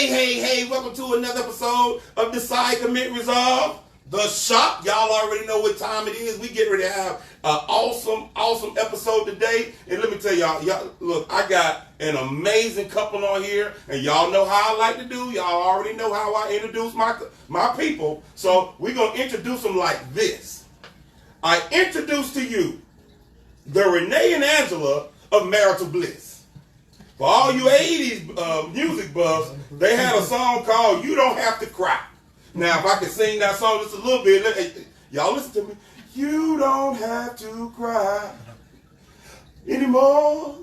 Hey, welcome to another episode of Decide, Commit, Resolve. The Shop. Y'all already know what time it is. We get ready to have an awesome episode today. And let me tell y'all, look, I got an amazing couple on here. And y'all know how I like to do. Y'all already know how I introduce my people. So we're going to introduce them like this. I introduce to you the Renee and Angela of Marital Bliss. For all you 80s music buffs, they had a song called You Don't Have to Cry. Now, if I could sing that song just a little bit, y'all listen to me. You don't have to cry anymore.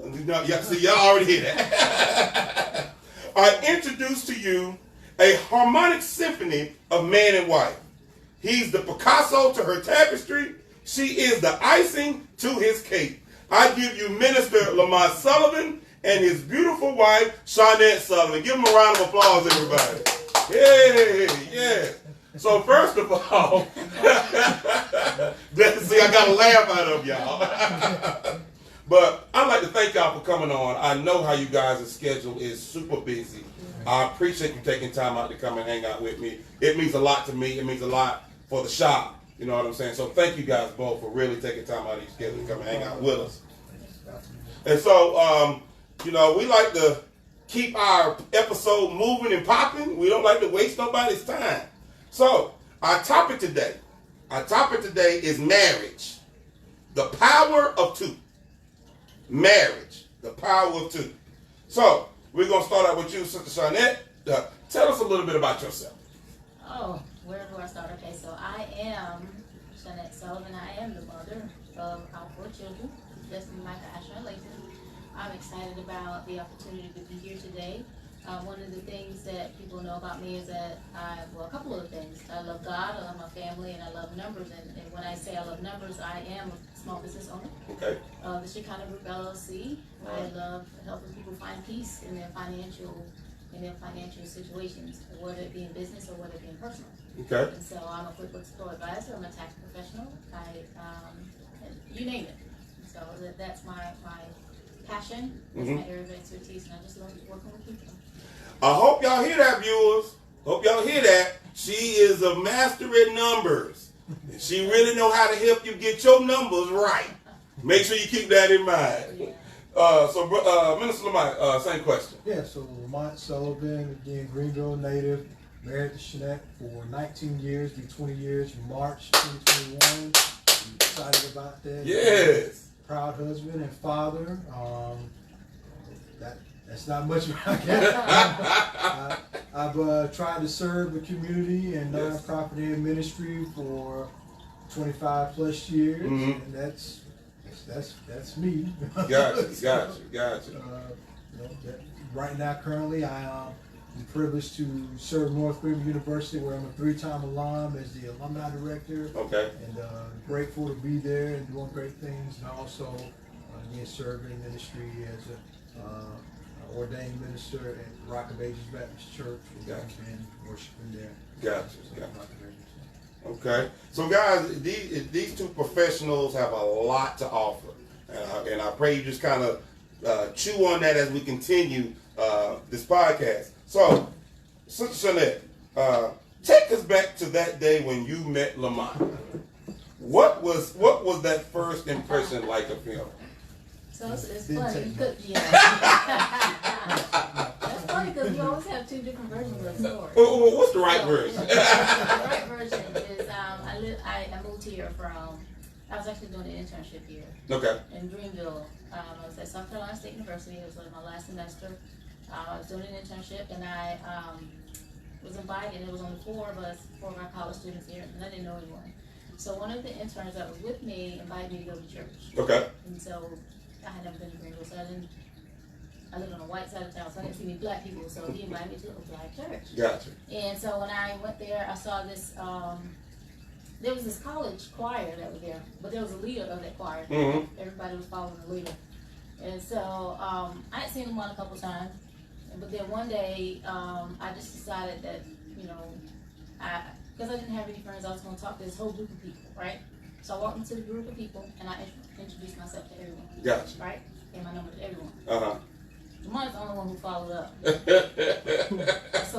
See, y'all already hear that. I introduce to you a harmonic symphony of man and wife. He's the Picasso to her tapestry. She is the icing to his cake. I give you Minister Lamont Sullivan and his beautiful wife, Shawnette Sullivan. Give them a round of applause, everybody. Hey, yeah. So first of all, see, I got to laugh out of y'all. But I'd like to thank y'all for coming on. I know how you guys' schedule is super busy. I appreciate you taking time out to come and hang out with me. It means a lot to me. It means a lot for the shop. You know what I'm saying? So thank you guys both for really taking time out of your schedule to come and hang out with us. And so, we like to keep our episode moving and popping. We don't like to waste nobody's time. So, our topic today is marriage. The power of two. Marriage. The power of two. So, we're going to start out with you, Sister Shawnette. Tell us a little bit about yourself. Oh, where do I start? Okay, so I am Shawnette Sullivan. I am the mother of our 4 children, Destiny, Micah, Asher, and Layton. I'm excited about the opportunity to be here today. One of the things that people know about me is that a couple of things. I love God, I love my family, and I love numbers. And when I say I love numbers, I am a small business owner. Okay. The Shekinah Group LLC. I love helping people find peace in their financial situations, whether it be in business or whether it be in personal. Okay. And so I'm a QuickBooks Pro advisor. I'm a tax professional. You name it. So that's my passion, that's my area of expertise, and I just love working with people. I hope y'all hear that, viewers. Hope y'all hear that. She is a master at numbers. She really know how to help you get your numbers right. Make sure you keep that in mind. Yeah. Minister Lamont, same question. Yeah, so Lamont Sullivan, again, Greenville native, married to Shawnette for 19 years, be 20 years in March 2021. I'm excited about that. Yes. Proud husband and father. That's not much I can. I've tried to serve the community and nonprofit and ministry for 25 plus years, and that's me. Gotcha. Right now, currently, I'm privileged to serve North Greenville University, where I'm a 3-time alum as the alumni director. Okay. And grateful to be there and doing great things, and also again serving ministry as a ordained minister at Rock of Ages Baptist Church. And worshiping there. Gotcha. Okay. So guys, these two professionals have a lot to offer, and I pray you just kind of chew on that as we continue this podcast. So, Sister Shawnette, take us back to that day when you met Lamont. What was that first impression like of him? So it's funny. That's funny because we always have 2 different versions of the story. What's the right version? The right version is I moved here from. I was actually doing an internship here. Okay. In Greenville. I was at South Carolina State University. It was like my last semester. I was doing an internship, and I was invited. It was only 4 of us, 4 of our college students here, and I didn't know anyone. So one of the interns that was with me invited me to go to church. Okay. And so I had never been to Greenville, so I lived on the white side of town, so I didn't see any black people. So he invited me to a black church. Gotcha. And so when I went there, I saw this. There was this college choir that was there, but there was a leader of that choir. Everybody was following the leader. And so I had seen him a couple times. But then one day, I just decided that, because I didn't have any friends, I was going to talk to this whole group of people, right? So I walked into the group of people, and I introduced myself to everyone. Gotcha. Right? Gave my number to everyone. Uh-huh. Lamont's the only one who followed up. So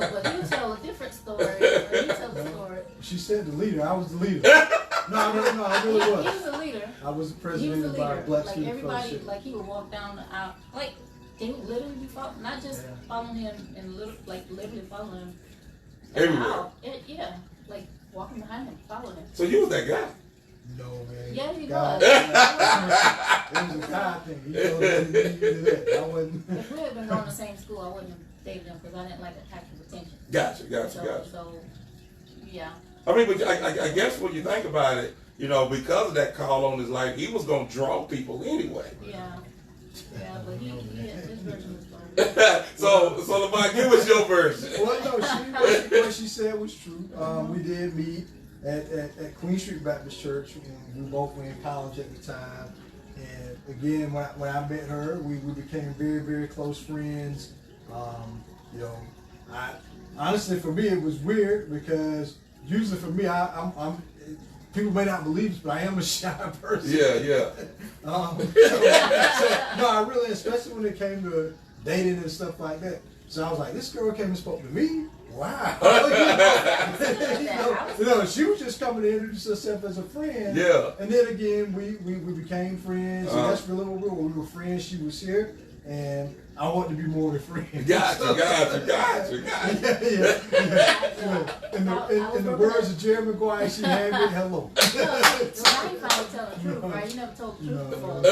said the leader. I was the leader. No, I really He was. was a leader. I was the He president was of a our leader. Black Like Student everybody, Fellowship. like he would walk down the aisle, like they would literally be following, not just Yeah. following him and like literally following him. Everywhere. Yeah, like walking behind him, following him. So you was that guy. No, man. Yeah, he God, was. It was a God thing. He told me to do that. I wasn't. If we had been going to the same school, I wouldn't have dated him because I didn't like attractive attention. Gotcha. So, yeah. I mean, but I guess when you think about it, you know, because of that call on his life, he was gonna draw people anyway. Yeah, but his version was fun. so Lamont, give us your version. Well, no, what she said was true. We did meet at Queen Street Baptist Church. We both were in college at the time. And again, when I met her, we became very, very close friends. You know, honestly, for me, it was weird because usually for me, I'm people may not believe this, but I am a shy person. Yeah. So, no, I really, especially when it came to dating and stuff like that. So I was like, this girl came and spoke to me. Wow. You know, she was just coming to introduce herself as a friend. Yeah. And then again, we became friends. And that's really what we were. We were friends. She was here, and I wanted to be more than friends. Gotcha. Yeah. In the words of Jerry Maguire, she had me hello. So now you finally tell the truth, right? You never told the truth before.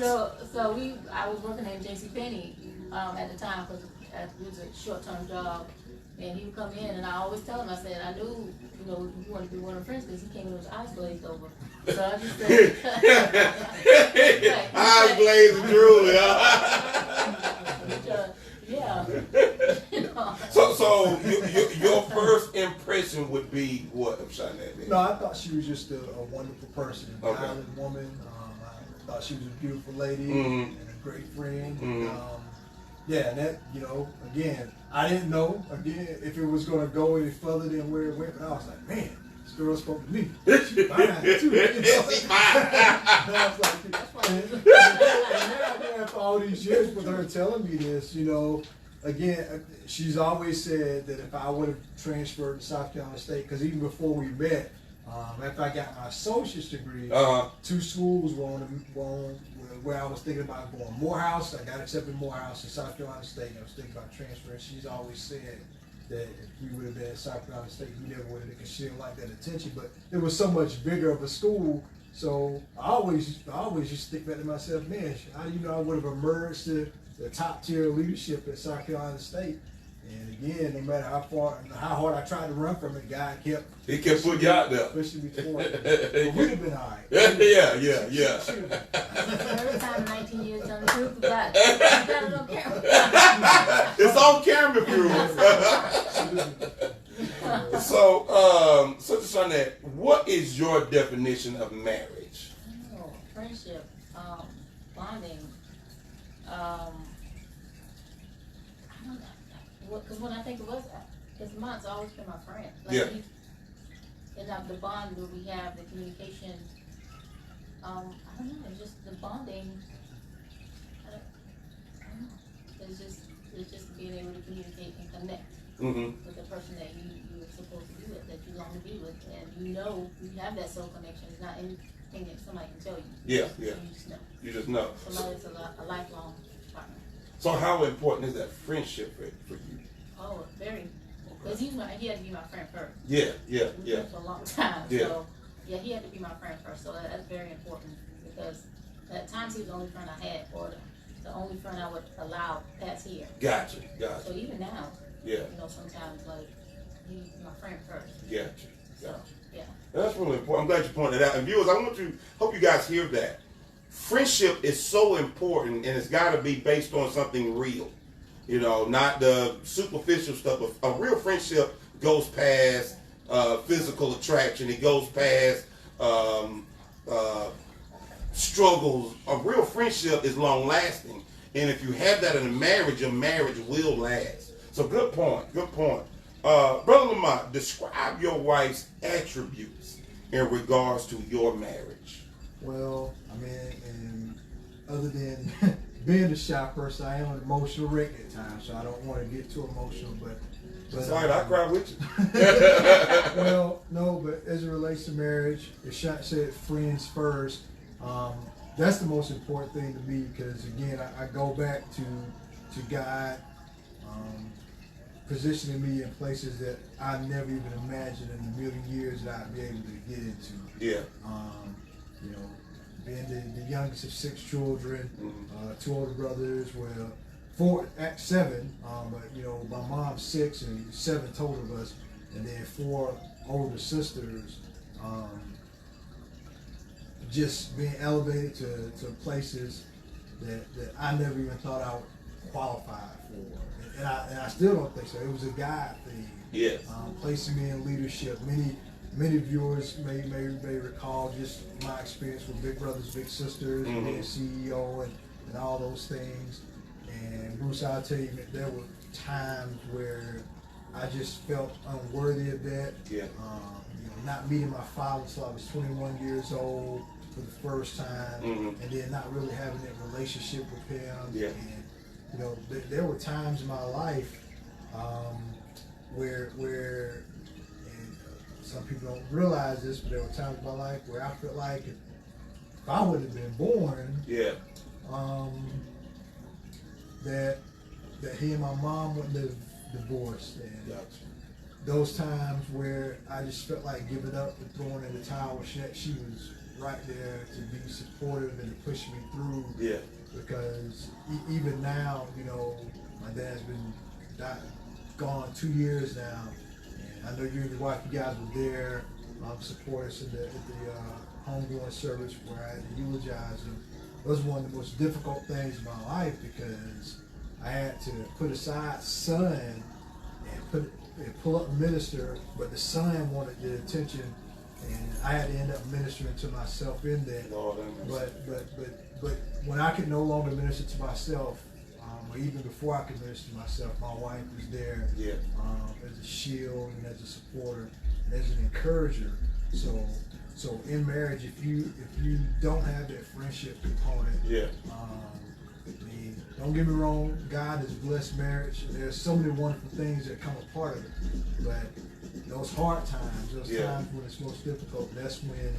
So I was working at JCPenney at the time because it was a short-term job, and he would come in, and I always tell him, I said, I knew, you know, you wanted to be one of the friends because he came in with his eyes glazed over. So I just said, eyes glazed and drooling. yeah. So your first impression would be what of Shanette? No, I thought she was just a wonderful person, a Okay. island woman. I thought she was a beautiful lady Mm-hmm. and a great friend. Mhm. Yeah, and that, you know, again, I didn't know, if it was going to go any further than where it went, but I was like, man, this girl spoke to me. She's fine, too. You know? And I was like, and now after all these years with her telling me this, you know, again, she's always said that if I would have transferred to South Carolina State, because even before we met, after I got my associate's degree, two schools were on where I was thinking about going. Morehouse, I got accepted to Morehouse in South Carolina State. I was thinking about transferring. She's always said that if we would have been at South Carolina State, we never would have, because she didn't like that attention. But it was so much bigger of a school, so I always used to think back to myself, man, how do you know I would have emerged to the top tier leadership at South Carolina State? And again, no matter how hard I tried to run from it, God kept putting you out there. pushing me toward it. But we'd have been all right. Yeah. Every time 19 years done the truth, you got it on camera. It's on camera, viewers. So, Sister Shanette, what is your definition of marriage? Oh, friendship, bonding. I don't know. Because when I think of us, his mom's always been my friend. Like Yeah. And the bond that we have, the communication. I don't know. It's just the bonding. I don't know. It's just being able to communicate and connect Mm-hmm. with the person that you were supposed to be with, that you long to be with, and you know you have that soul connection. It's not anything that somebody can tell you. Yeah. You just know. You just know. Somebody that's a lifelong partner. So how important is that friendship for you? Oh, very. Because he had to be my friend first. Yeah. We were for a long time. Yeah. So, yeah, he had to be my friend first. So that's very important because at times he was the only friend I had, or the only friend I would allow pass here. Gotcha. So even now, Yeah. you know, sometimes like he's my friend first. Gotcha. So yeah. That's really important. I'm glad you pointed that out. And viewers, hope you guys hear that. Friendship is so important, and it's got to be based on something real. You know, not the superficial stuff. A real friendship goes past physical attraction. It goes past struggles. A real friendship is long lasting, and if you have that in a marriage, your marriage will last. So good point. Good point. Brother Lamont, describe your wife's attributes in regards to your marriage. Well, I mean, and other than being a shy person, I am an emotional wreck at times, so I don't want to get too emotional, but That's right, I cry with you. Well, no, but as it relates to marriage, as Shot said, friends first. That's the most important thing to me because again, I go back to God positioning me in places that I never even imagined in a million years that I'd be able to get into. Yeah. You know, being the youngest of 6 children, 2 older brothers, well, 4 at 7, but you know, my mom's 6 and 7 total of us, and then 4 older sisters. Just being elevated to places that I never even thought I would qualify for, and I still don't think so. It was a God thing. Yes. Placing me in leadership. Many viewers may recall just my experience with Big Brothers Big Sisters, being CEO and all those things. And Bruce, I'll tell you, there were times where I just felt unworthy of that. Yeah. You know, not meeting my father until I was 21 years old for the first time, and then not really having that relationship with him. Yeah. And you know, there were times in my life where and some people don't realize this, but there were times in my life where I felt like if I would have been born, Yeah. that he and my mom wouldn't have divorced. And Gotcha. those times where I just felt like giving up and throwing in the towel, she was right there to be supportive and to push me through. Yeah. Because even now, you know, my dad's been gone 2 years now, and I know you and your wife, you guys were there, support us at the homegoing service where I had to eulogize him. It was one of the most difficult things in my life because I had to put aside son and pull up and minister, but the son wanted the attention, and I had to end up ministering to myself in that. Lord, But when I could no longer minister to myself, or even before I could minister to myself, my wife was there Yeah. as a shield and as a supporter and as an encourager. So in marriage, if you don't have that friendship component, Yeah. I mean, don't get me wrong, God has blessed marriage. There's so many wonderful things that come a part of it, but those hard times, those times when it's most difficult, that's when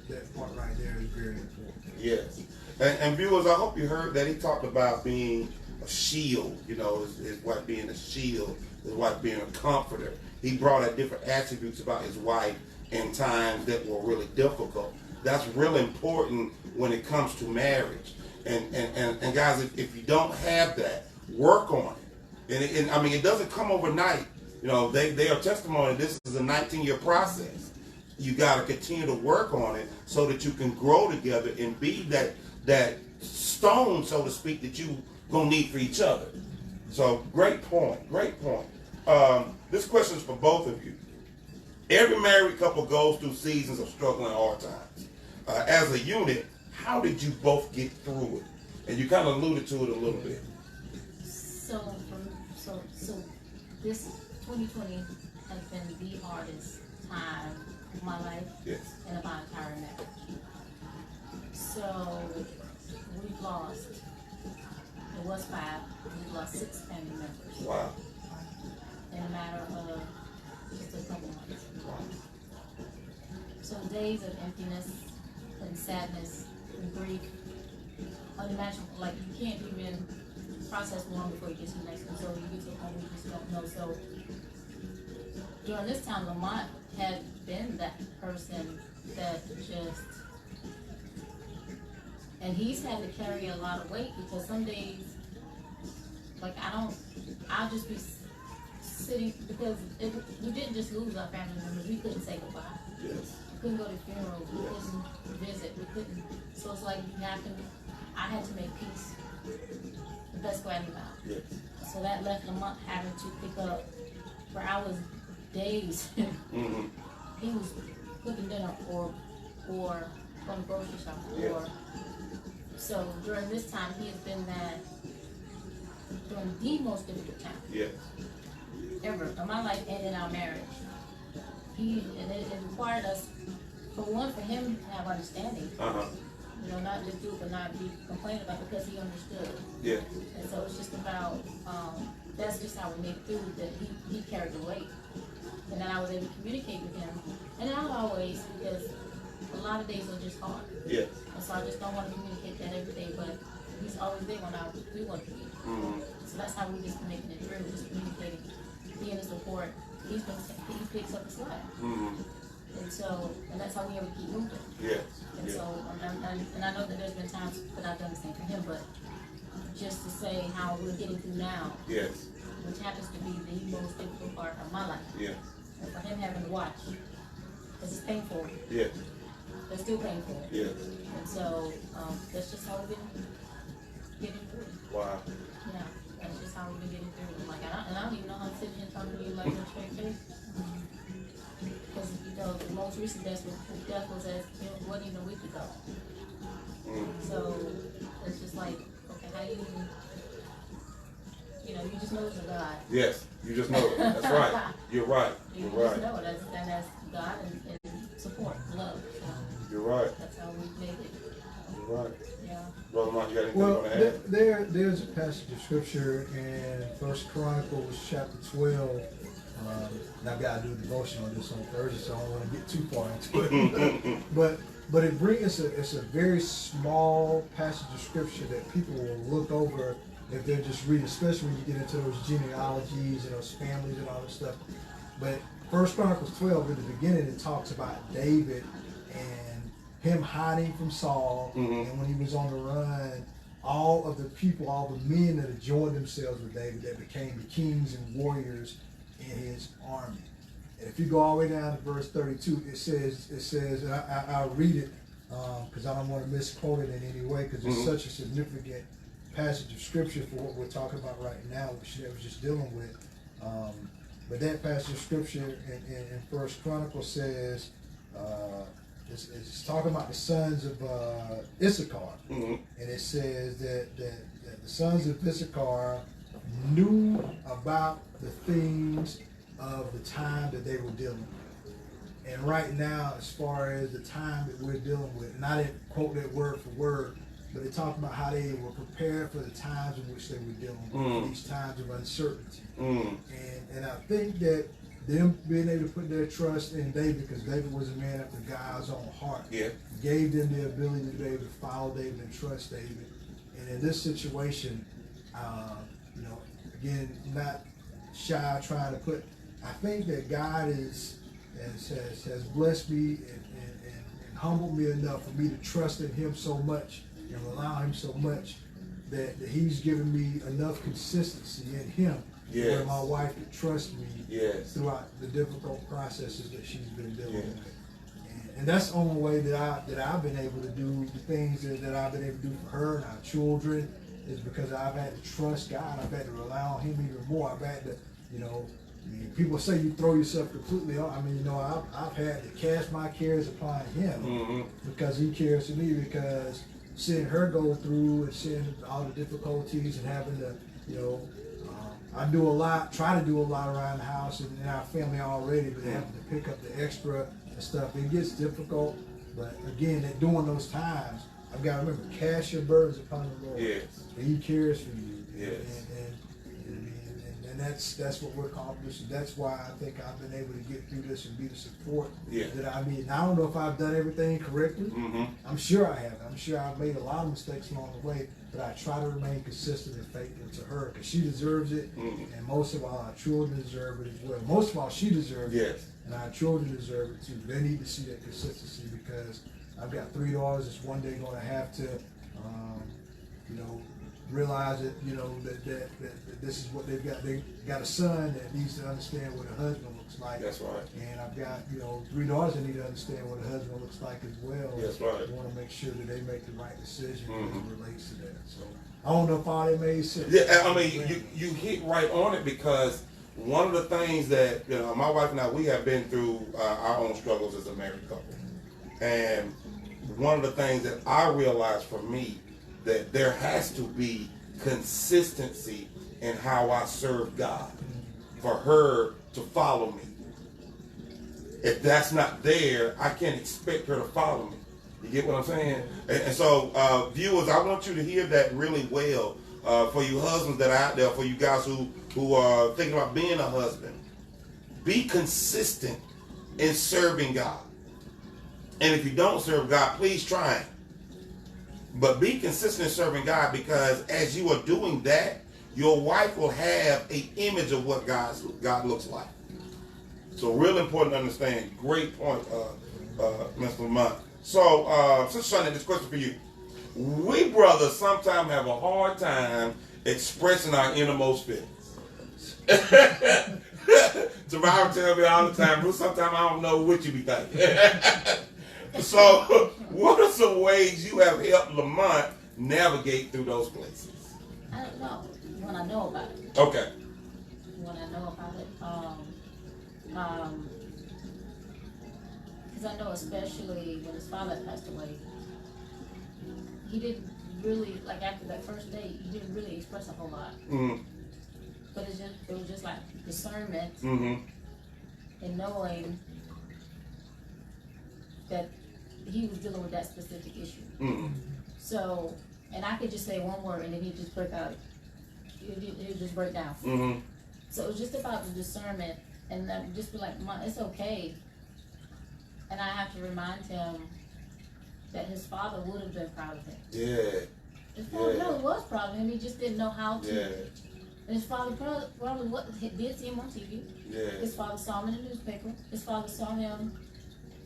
that part right there is very important. Yes. And viewers, I hope you heard that he talked about being a shield, you know, his wife being a shield, his wife being a comforter. He brought out different attributes about his wife in times that were really difficult. That's really important when it comes to marriage. And guys, if you don't have that, work on it. And I mean, it doesn't come overnight. You know, they are testimony. This is a 19-year process. You got to continue to work on it so that you can grow together and be that stone, so to speak, that you gonna need for each other. So great point. This question is for both of you. Every married couple goes through seasons of struggle and hard times. As a unit, how did you both get through it? And you kind of alluded to it a little bit. So this 2020 has been the hardest time of my life and of my entire marriage. So we've lost, it was 5, we've lost 6 family members. Wow. In a matter of just a couple months. Wow. So days of emptiness and sadness and grief, unimaginable. Like you can't even process one before you get to the next one. So you get to a point where you just don't know. So during this time, Lamont had been that person that just, and he's had to carry a lot of weight because some days, like I'll just be sitting, because we didn't just lose our family members, we couldn't say goodbye. Yes. We couldn't go to funerals, we couldn't visit, we couldn't, so it's like I had to make peace the best way I knew how. Yes. So that left Lamont having to pick up for hours, days. Mm-hmm. He was cooking dinner or going grocery shopping or, so during this time he has been that, during the most difficult time. Yes. Ever in my life and in our marriage. It required us, for him to have understanding, not just do it, but not be complaining about it because he understood. Yeah. And so it's just about, that's just how we made it through, that he carried the weight. And then I was able to communicate with him. And not always, because a lot of days are just hard. Yes. And so I just don't want to communicate that every day, but he's always there when I do want to be. So that's how we just making it through, just communicating, being the support. He picks up the slack. And so, and that's how we ever keep moving. Yes. And so, and I know that there's been times that I've done the same for him, but just to say how we're getting through now, Yes. which happens to be the most difficult part of my life. Yes. And for him having to watch, because it's painful, Yes. it's still painful. Yes. And so, that's just how we've been getting through. Wow. Yeah, that's just how we've been getting through. Like, and I don't even know how to sit here and talk to you like a straight face. Because, the most recent death was it wasn't even a week ago. So, it's just like, okay, how you just know it's a God. Yes. You just know it. That's right. You're right. You You're just right. know it. That's God and support, love. So, You're right. that's how we make it. You're right. Yeah. Brother Mike, you got anything Well, you want to add? there's a passage of scripture in First Chronicles chapter 12. And I've got to do a devotion on this on Thursday, so I don't want to get too far into it. but it brings it's a very small passage of scripture that people will look over if they're just reading, especially when you get into those genealogies and those families and all that stuff. But First Chronicles 12, in the beginning, it talks about David and him hiding from Saul, and when he was on the run, all of the people, all the men that had joined themselves with David, that became the kings and warriors in his army. And if you go all the way down to verse 32, it says, and I'll read it because I don't want to misquote it in any way, because it's such a significant passage of scripture for what we're talking about right now, which I was just dealing with. But that passage of scripture in First Chronicles says, it's talking about the sons of Issachar, and it says that the sons of Issachar knew about the things of the time that they were dealing with. And right now, as far as the time that we're dealing with, and I didn't quote that word for word, but it talked about how they were prepared for the times in which they were dealing with, these times of uncertainty. And I think that them being able to put their trust in David, because David was a man after God's own heart, gave them the ability to be able to follow David and trust David. And in this situation, again, not shy trying to put, I think that God has blessed me and humbled me enough for me to trust in him so much and rely on him so much that he's given me enough consistency in him where my wife could trust me throughout the difficult processes that she's been dealing with. And that's the only way that I've been able to do the things that I've been able to do for her and our children, is because I've had to trust God. I've had to rely on him even more. I've had to, people say you throw yourself completely on. I've had to cast my cares upon him because he cares for me, because seeing her go through and seeing all the difficulties and having to, I try to do a lot around the house and in our family already, but having to pick up the extra and stuff, it gets difficult. But again, during those times, I've got to remember, cast your burdens upon the Lord. And he cares for you. And that's what we're accomplishing. That's why I think I've been able to get through this and be the support that I need. I don't know if I've done everything correctly. I'm sure I have. I'm sure I've made a lot of mistakes along the way, but I try to remain consistent and faithful to her, because she deserves it, and most of all, our children deserve it as well. Most of all, she deserves it, and our children deserve it too. They need to see that consistency, because I've got 3 daughters that's one day going to have to, realize that, that this is what they've got. They got a son that needs to understand what a husband looks like. That's right. And I've got, 3 daughters that need to understand what a husband looks like as well. That's right. I want to make sure that they make the right decision as it relates to that. So I don't know if all that made sense. Yeah, I mean, you hit right on it, because one of the things that, my wife and I, we have been through our own struggles as a married couple. And one of the things that I realized for me, that there has to be consistency in how I serve God for her to follow me. If that's not there, I can't expect her to follow me. You get what I'm saying? And so, viewers, I want you to hear that really well. For you husbands that are out there, for you guys who are thinking about being a husband, be consistent in serving God. And if you don't serve God, please try it. But be consistent in serving God, because as you are doing that, your wife will have an image of what God looks like. So real important to understand. Great point, Mr. Lamont. So, Sister Shania, this question for you. We brothers sometimes have a hard time expressing our innermost feelings. Tamara tells me all the time, Bruce, sometimes I don't know what you be thinking. So, what are some ways you have helped Lamont navigate through those places? I don't know. When I know about it. Okay. When I know about it. Because I know especially when his father passed away, he didn't really, like after that first date, he didn't really express a whole lot. Mm-hmm. But it was just like discernment Mm-hmm. and knowing that he was dealing with that specific issue. Mm-hmm. So, and I could just say one word and then he'd just break out. He'd just break down. Mm-hmm. So it was just about the discernment and then just be like, Mom, it's okay. And I have to remind him that his father would have been proud of him. Yeah. His father Yeah. really was proud of him. He just didn't know how to. Yeah. And his father probably did see him on TV. Yeah. His father saw him in the newspaper. His father saw him,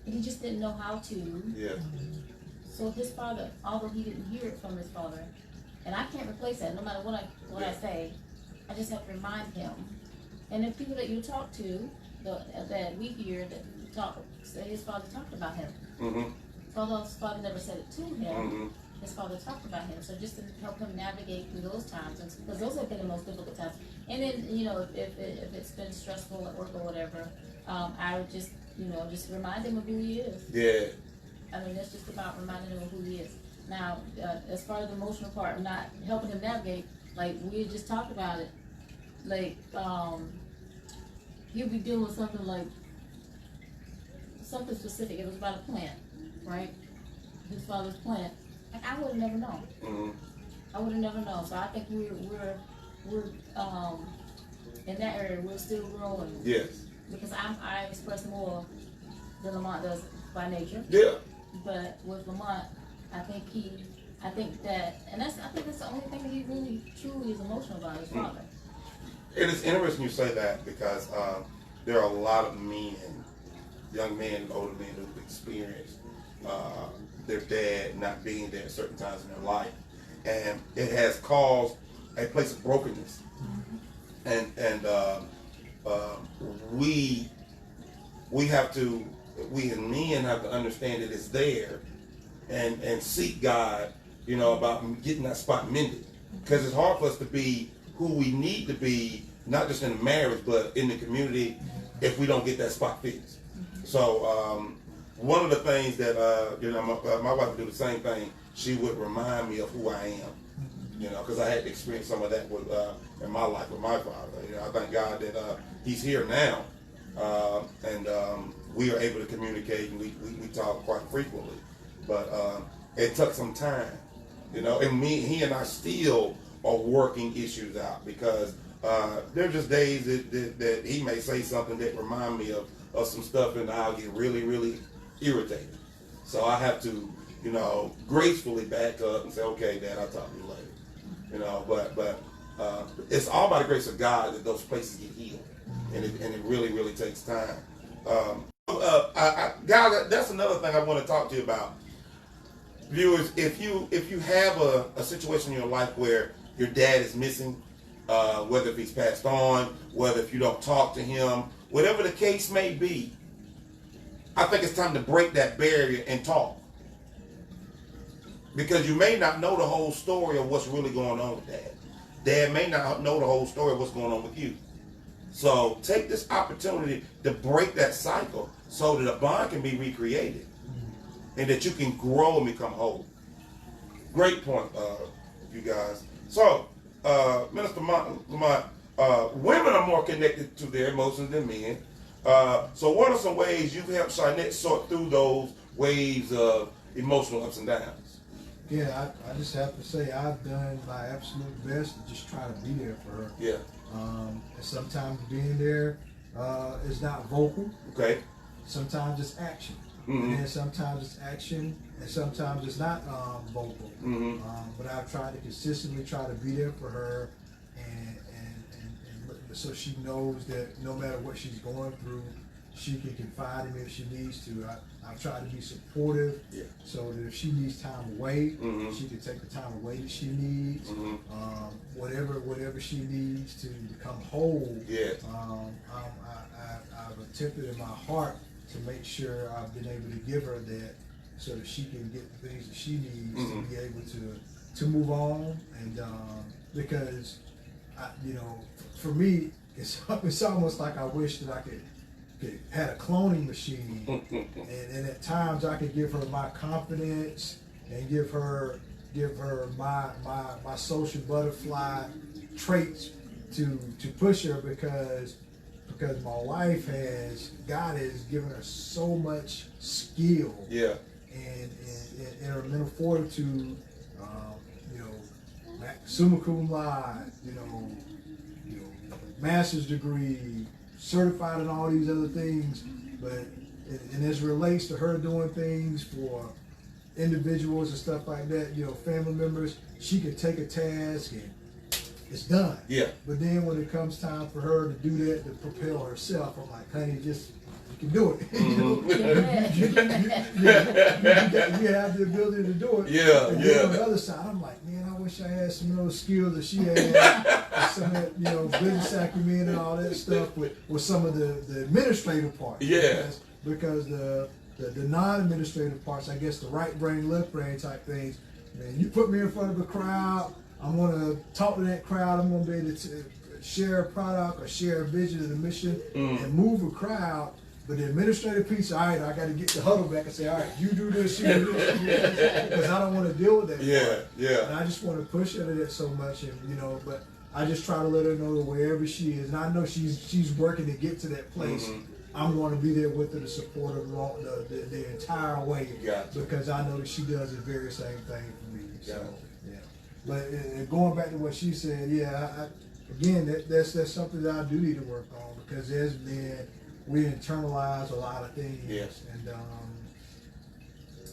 and he just didn't know how to. Yeah. So his father, although he didn't hear it from his father, and I can't replace that. No matter what I say, I just have to remind him. And the people that you talk to, that we hear that talk, say his father talked about him. Mm-hmm. Although his father never said it to him, Mm-hmm. his father talked about him. So just to help him navigate through those times, because those have been the most difficult times. And then, if it's been stressful at work or whatever, I would just, just remind him of who he is. Yeah. I mean, that's just about reminding him of who he is. Now, as far as the emotional part, not helping him navigate, like we had just talked about it, like, he'll be dealing with something specific. It was about a plant, right? His father's plant. Like, I would have never known. Mm-hmm. I would have never known. So I think we're in that area. We're still growing. Yes. Because I express more than Lamont does by nature. Yeah. But with Lamont, I think that's the only thing that he really truly is emotional about, his father. It is interesting you say that, because there are a lot of men, young men and older men, who've experienced their dad not being there at certain times in their life, and it has caused a place of brokenness. We as men have to understand that it's there, and seek God, about getting that spot mended, because it's hard for us to be who we need to be, not just in a marriage, but in the community, if we don't get that spot fixed. So one of the things that my wife would do the same thing. She would remind me of who I am, because I had to experience some of that with in my life with my father. I thank God that he's here now, and we are able to communicate, and we talk quite frequently. But it took some time, and he and I still are working issues out, because there's just days that he may say something that remind me of some stuff, and I'll get really, really irritated. So I have to, gracefully back up and say, okay, Dad, I'll talk to you later. But it's all by the grace of God that those places get healed, and it really, really takes time. Guys, that's another thing I want to talk to you about. Viewers, if you have a situation in your life where your dad is missing, whether if he's passed on, whether if you don't talk to him, whatever the case may be, I think it's time to break that barrier and talk. Because you may not know the whole story of what's really going on with Dad. Dad may not know the whole story of what's going on with you. So take this opportunity to break that cycle so that a bond can be recreated and that you can grow and become whole. Great point, you guys. So, Minister Lamont, women are more connected to their emotions than men. So what are some ways you've helped Shania sort through those waves of, emotional ups and downs. Yeah, I just have to say I've done my absolute best to just try to be there for her. Yeah. And sometimes being there is not vocal. Okay. Sometimes it's action. Mm-hmm. And then sometimes it's action, and sometimes it's not vocal. Mm-hmm. But I've tried to consistently try to be there for her, and so she knows that no matter what she's going through, she can confide in me if she needs to. I've tried to be supportive, Yeah. so that if she needs time away, Mm-hmm. she can take the time away that she needs. Mm-hmm. Whatever she needs to become whole. Yeah. I've attempted in my heart to make sure I've been able to give her that, so that she can get the things that she needs Mm-hmm. to be able to move on. And because for me, it's almost like I wish that I could had a cloning machine, and at times I could give her my confidence and give her my social butterfly traits to push her, because my wife God has given her so much skill, Yeah. and her mental fortitude, summa cum laude, master's degree, certified in all these other things, but and as it relates to her doing things for individuals and stuff like that, family members, she can take a task and it's done. Yeah. But then when it comes time for her to do that, to propel herself, I'm like, honey, you can do it. You have the ability to do it. Yeah, and then on the other side, I'm like, man, I wish I had some of those skills that she had, some of that, business acumen and all that stuff with some of the administrative parts. Yeah. Because the non-administrative parts, I guess the right brain, left brain type things, man, you put me in front of a crowd, I'm going to talk to that crowd, I'm going to be able to share a product or share a vision and a mission and move a crowd. But the administrative piece, all right, I got to get the huddle back and say, all right, you do this, you do this, because I don't want to deal with that. Yeah, part. yeah. And I just want to push her to that so much, and but I just try to let her know that wherever she is, and I know she's working to get to that place. Mm-hmm. I'm going to be there with her to support her the entire way, Gotcha. because I know that she does the very same thing for me. So, Gotcha. yeah. But going back to what she said, again, that's something that I do need to work on, because we internalize a lot of things. Yes.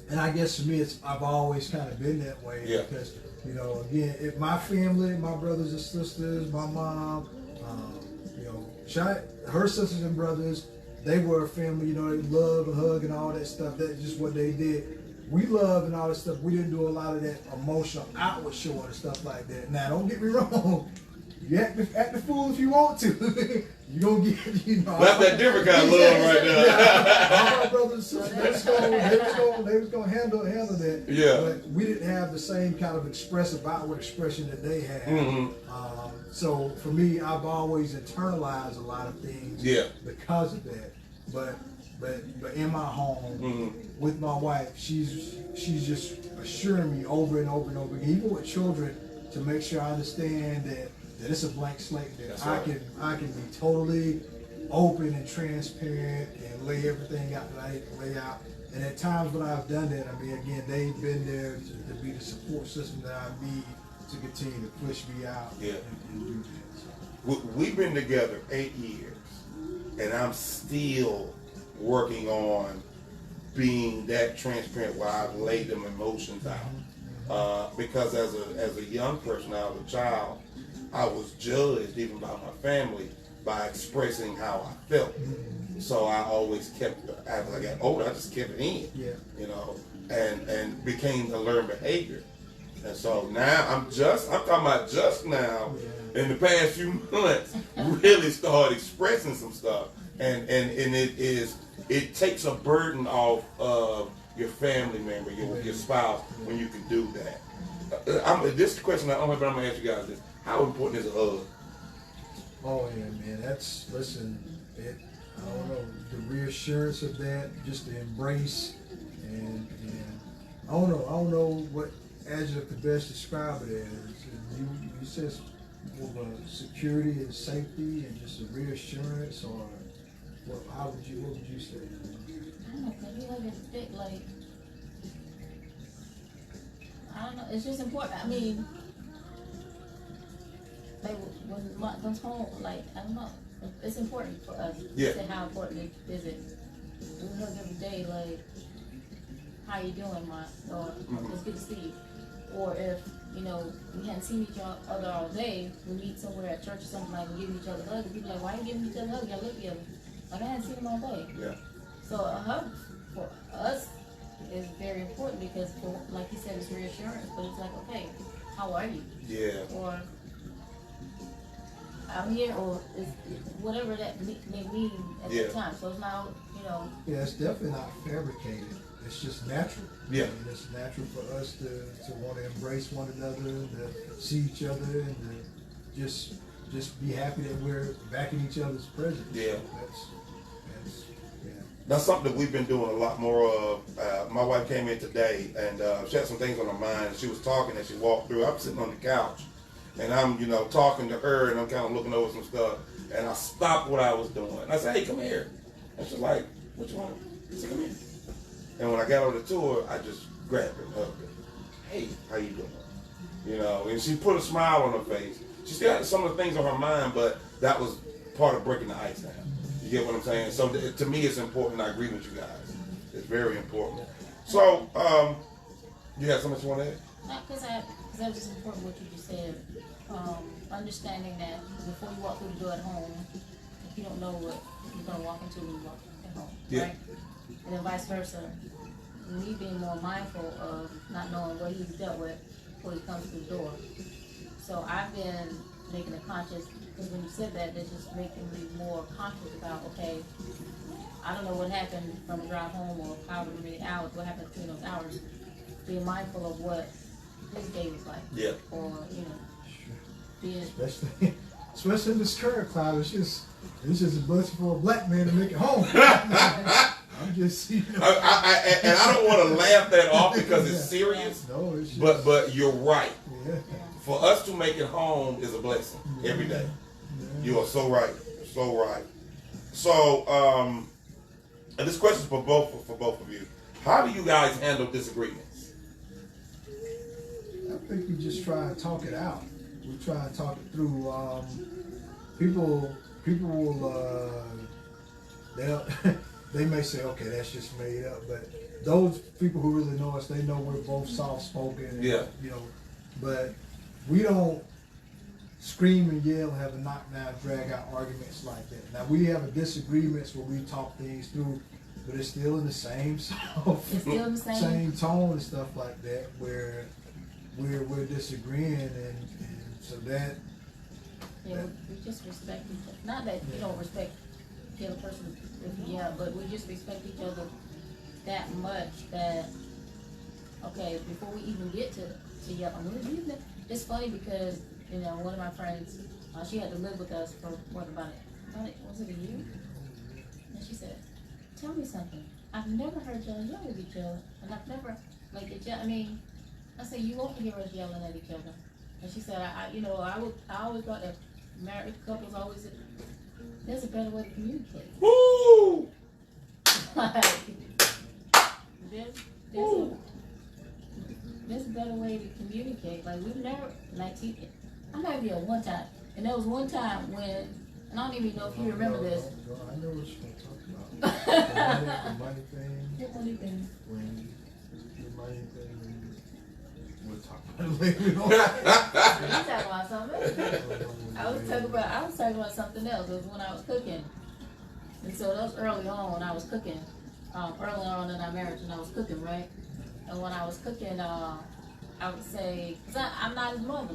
And I guess for me, I've always kind of been that way. Yeah. Because, again, if my family, my brothers and sisters, my mom, her sisters and brothers, they were a family, they love and hug and all that stuff. That's just what they did. We love and all that stuff. We didn't do a lot of that emotional outward showing and stuff like that. Now, don't get me wrong. You act the fool if you want to. You gonna get, That's that different kind of love right there. Yeah. All my brothers and sisters, they was gonna handle that. Yeah. But we didn't have the same kind of outward expression that they had. Mm-hmm. So for me, I've always internalized a lot of things. Yeah. Because of that. But in my home with my wife, she's just assuring me over and over and over again, even with children, to make sure I understand that it's a blank slate, that That's I right. can be totally open and transparent and lay everything out that I need to lay out. And at times when I've done that, again, they've been there to be the support system that I need to continue to push me out Yeah. and do that. So. We've been together 8 years, and I'm still working on being that transparent while I lay them emotions out. Because as a young person, I was a child, I was judged even by my family by expressing how I felt. So I always kept, as I got older, I just kept it in. Yeah. And became a learned behavior. And so now I'm talking about just now, in the past few months, really started expressing some stuff. And it takes a burden off of your family member, your spouse, when you can do that. This question I don't know, but I'm gonna ask you guys this: how important is a hug? Oh yeah, man. I don't know, the reassurance of that, just the embrace, and I don't know what adjective to best describe it as. You said more of a security and safety and just a reassurance, or what would you say? I don't know, 'cause you have this thick, I don't know. It's just important. I mean, like when my comes home, like I don't know. It's important for us. Yeah. To say how important it is. We hug every day. Like, how you doing, ma? Or it's good to see you. Or if we hadn't seen each other all day, we meet somewhere at church or something like, we give each other hugs. And people are like, why are you giving each other hugs? Y'all look together. Like I hadn't seen them all day. Yeah. So a hug for us is very important because, like you said, it's reassurance. But it's like, okay, how are you? Yeah. Or I'm here, or whatever that may mean at Yeah. that time. So it's not, Yeah, it's definitely not fabricated. It's just natural. Yeah. I mean, it's natural for us to want to embrace one another, to see each other, and to just be happy that we're back in each other's presence. Yeah. That's yeah. That's something that we've been doing a lot more of. My wife came in today and she had some things on her mind. And she was talking as she walked through. I'm sitting on the couch and I'm, talking to her and I'm kind of looking over some stuff. And I stopped what I was doing. And I said, hey, come here. And she's like, what you want? I said, come here. And when I got over to her, I just grabbed her and hugged her. Hey, how you doing? And she put a smile on her face. She still had some of the things on her mind, but that was part of breaking the ice down. You get what I'm saying? So to me, it's important. I agree with you guys. It's very important. So, you got something you want to add? not because that was just important what you just said. Understanding that before you walk through the door at home, you don't know what you're gonna walk into when you walk at home, Yeah. right? And then vice versa. Me being more mindful of not knowing what he's dealt with before he comes through the door. So I've been making a conscious, because when you said that, it's just making me more conscious about, okay, I don't know what happened from the drive home or however many hours, what happened between those hours. Being mindful of what his day was like. Yeah. Or, being, Especially in this current climate, it's just a blessing for a black man to make it home. I'm just, And I don't want to laugh that off because it's serious. No, it's just, But you're right. yeah. For us to make it home is a blessing every day. Yeah. You are so right. So right. So, and this question is for both of you. How do you guys handle disagreements? I think we just try and talk it out. We try and talk it through. People will they may say, okay, that's just made up, but those people who really know us, they know we're both soft spoken. Yeah. But we don't scream and yell and have a knockdown, drag out arguments like that. Now we have disagreements where we talk things through, but it's still in the same soft, it's still the same. same tone and stuff like that, where we're disagreeing, and so that. Yeah, we just respect each other. Not that you don't respect the other person, but we just respect each other that much that, okay, before we even get to yell, it's funny because, one of my friends, she had to live with us for, was it a year? And she said, tell me something. I've never heard y'all yell at each other. And I've never, I said, you won't hear us yelling at each other. And she said, I always thought that married couples always, there's a better way to communicate. Woo! Like, there's a better way to communicate. Like, we've never, I might be at one time, and there was one time when, and I don't even know if you remember this. No, I know what you're going to talk about. The money thing. What money thing? When the money thing. We'll talk about it later. You talking about something? I was talking about something else. It was when I was cooking. And so that was early on when I was cooking. Early on in our marriage when I was cooking, right? And when I was cooking, I would say, because I'm not his mother.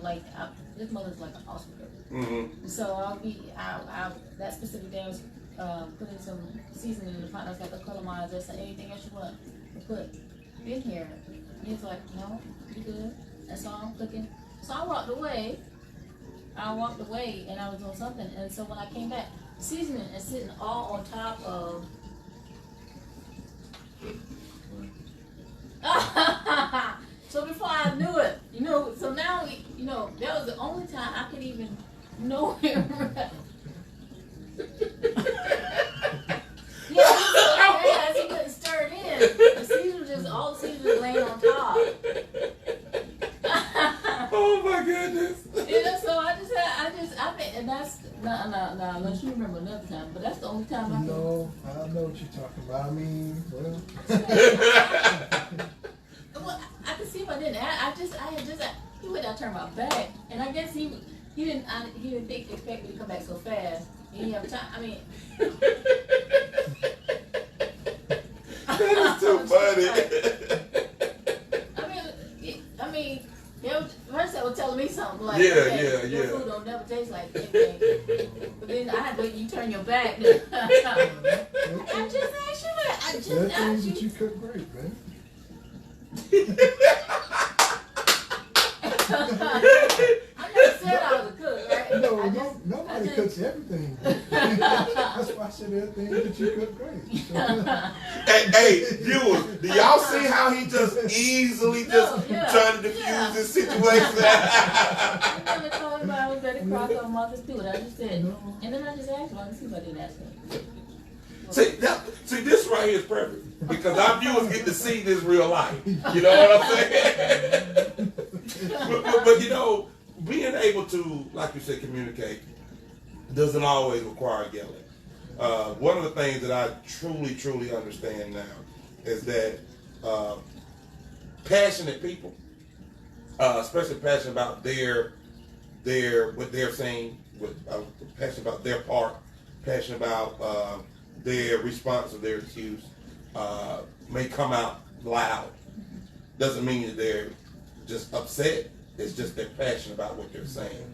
His mother's like an awesome cook. Mm-hmm. So that specific day I was putting some seasoning in the pot. I was like, the caramelize this and anything else you want to put in here. He was like, no, you good. That's all I'm cooking. So I walked away and I was doing something. And so when I came back, seasoning is sitting all on top of. So before I knew it, so now, that was the only time I could even know him right. Yeah, he couldn't stir it in. The season was just all the season was laying on top. that's no, unless you remember another time, but that's the only time I No, I know what you're talking about. I mean, well, Well, I could see if I didn't. He went out, turned my back, and I guess he didn't expect me to come back so fast. He didn't have time. I mean, That is too funny. I mean, first they were telling me something like, Yeah, okay, yeah, your yeah. food don't never taste like anything. But then I had to wait till you turn your back. I just asked you that. I just there are things asked that you. you cook great, man. I never said I was a cook, right? No, I just- nobody I just- cooks everything. That's why I said there are things that you cook great. So, Hey, viewers, do y'all see how he just easily just yeah, trying to diffuse yeah. this situation? I never told him I was ready to cross on Mother's do it. I just said, No. and then I just asked him. I see if I didn't ask him. See, this right here is perfect because our viewers get to see this real life. You know what I'm saying? but you know, being able to, like you said, communicate doesn't always require yelling. One of the things that I truly understand now is that passionate people, especially passionate about their what they're saying, passionate about their part, passionate about their response or their excuse, may come out loud. Doesn't mean that they're just upset. It's just they're passionate about what they're saying.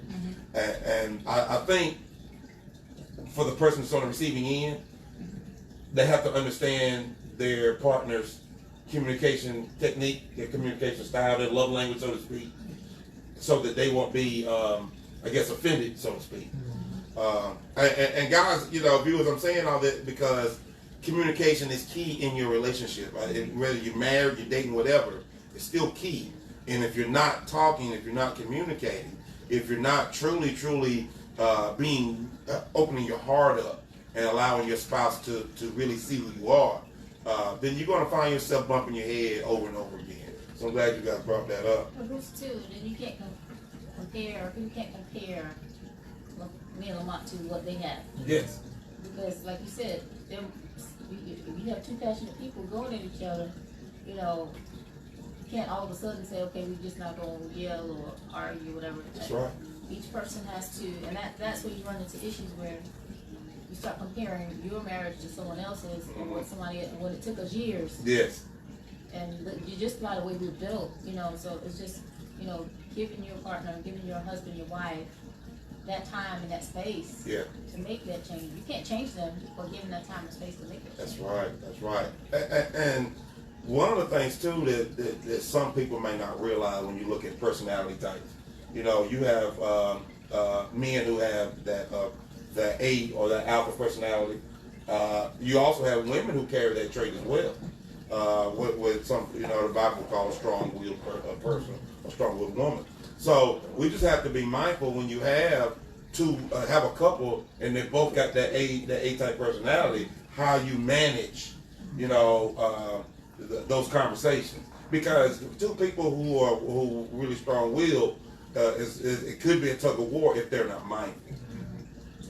And I think for the person that's on the receiving end, they have to understand their partner's communication technique, their communication style, their love language, so to speak, so that they won't be, I guess, offended, so to speak. And guys, you know, viewers, I'm saying all that because communication is key in your relationship. Whether you're married, you're dating, whatever, it's still key. And if you're not talking, if you're not communicating, if you're not truly opening your heart up and allowing your spouse to really see who you are, then you're going to find yourself bumping your head over and over again. So I'm glad you guys brought that up. Well, this too, then you can't compare me and Lamont to what they have. Yes. Because, like you said, if you have two passionate people going at each other, you know, you can't all of a sudden say, okay, we're just not going to yell or argue or whatever. That's right. Each person has to, and that's where you run into issues where you start comparing your marriage to someone else's or when it took us years. Yes. And you just by the way we're built, you know, so it's just, you know, giving your partner, giving your husband, your wife, that time and that space to make that change. You can't change them, but give them that time and space to make that change. That's right. And one of the things too that some people may not realize when you look at personality types, you know, you have men who have that A or that alpha personality. You also have women who carry that trait as well. With some, you know, the Bible calls a strong-willed person, a strong-willed woman. So we just have to be mindful when you have a couple and they both got that A type personality, how you manage, you know, those conversations. Because two people who really strong-willed, it could be a tug of war if they're not mindful.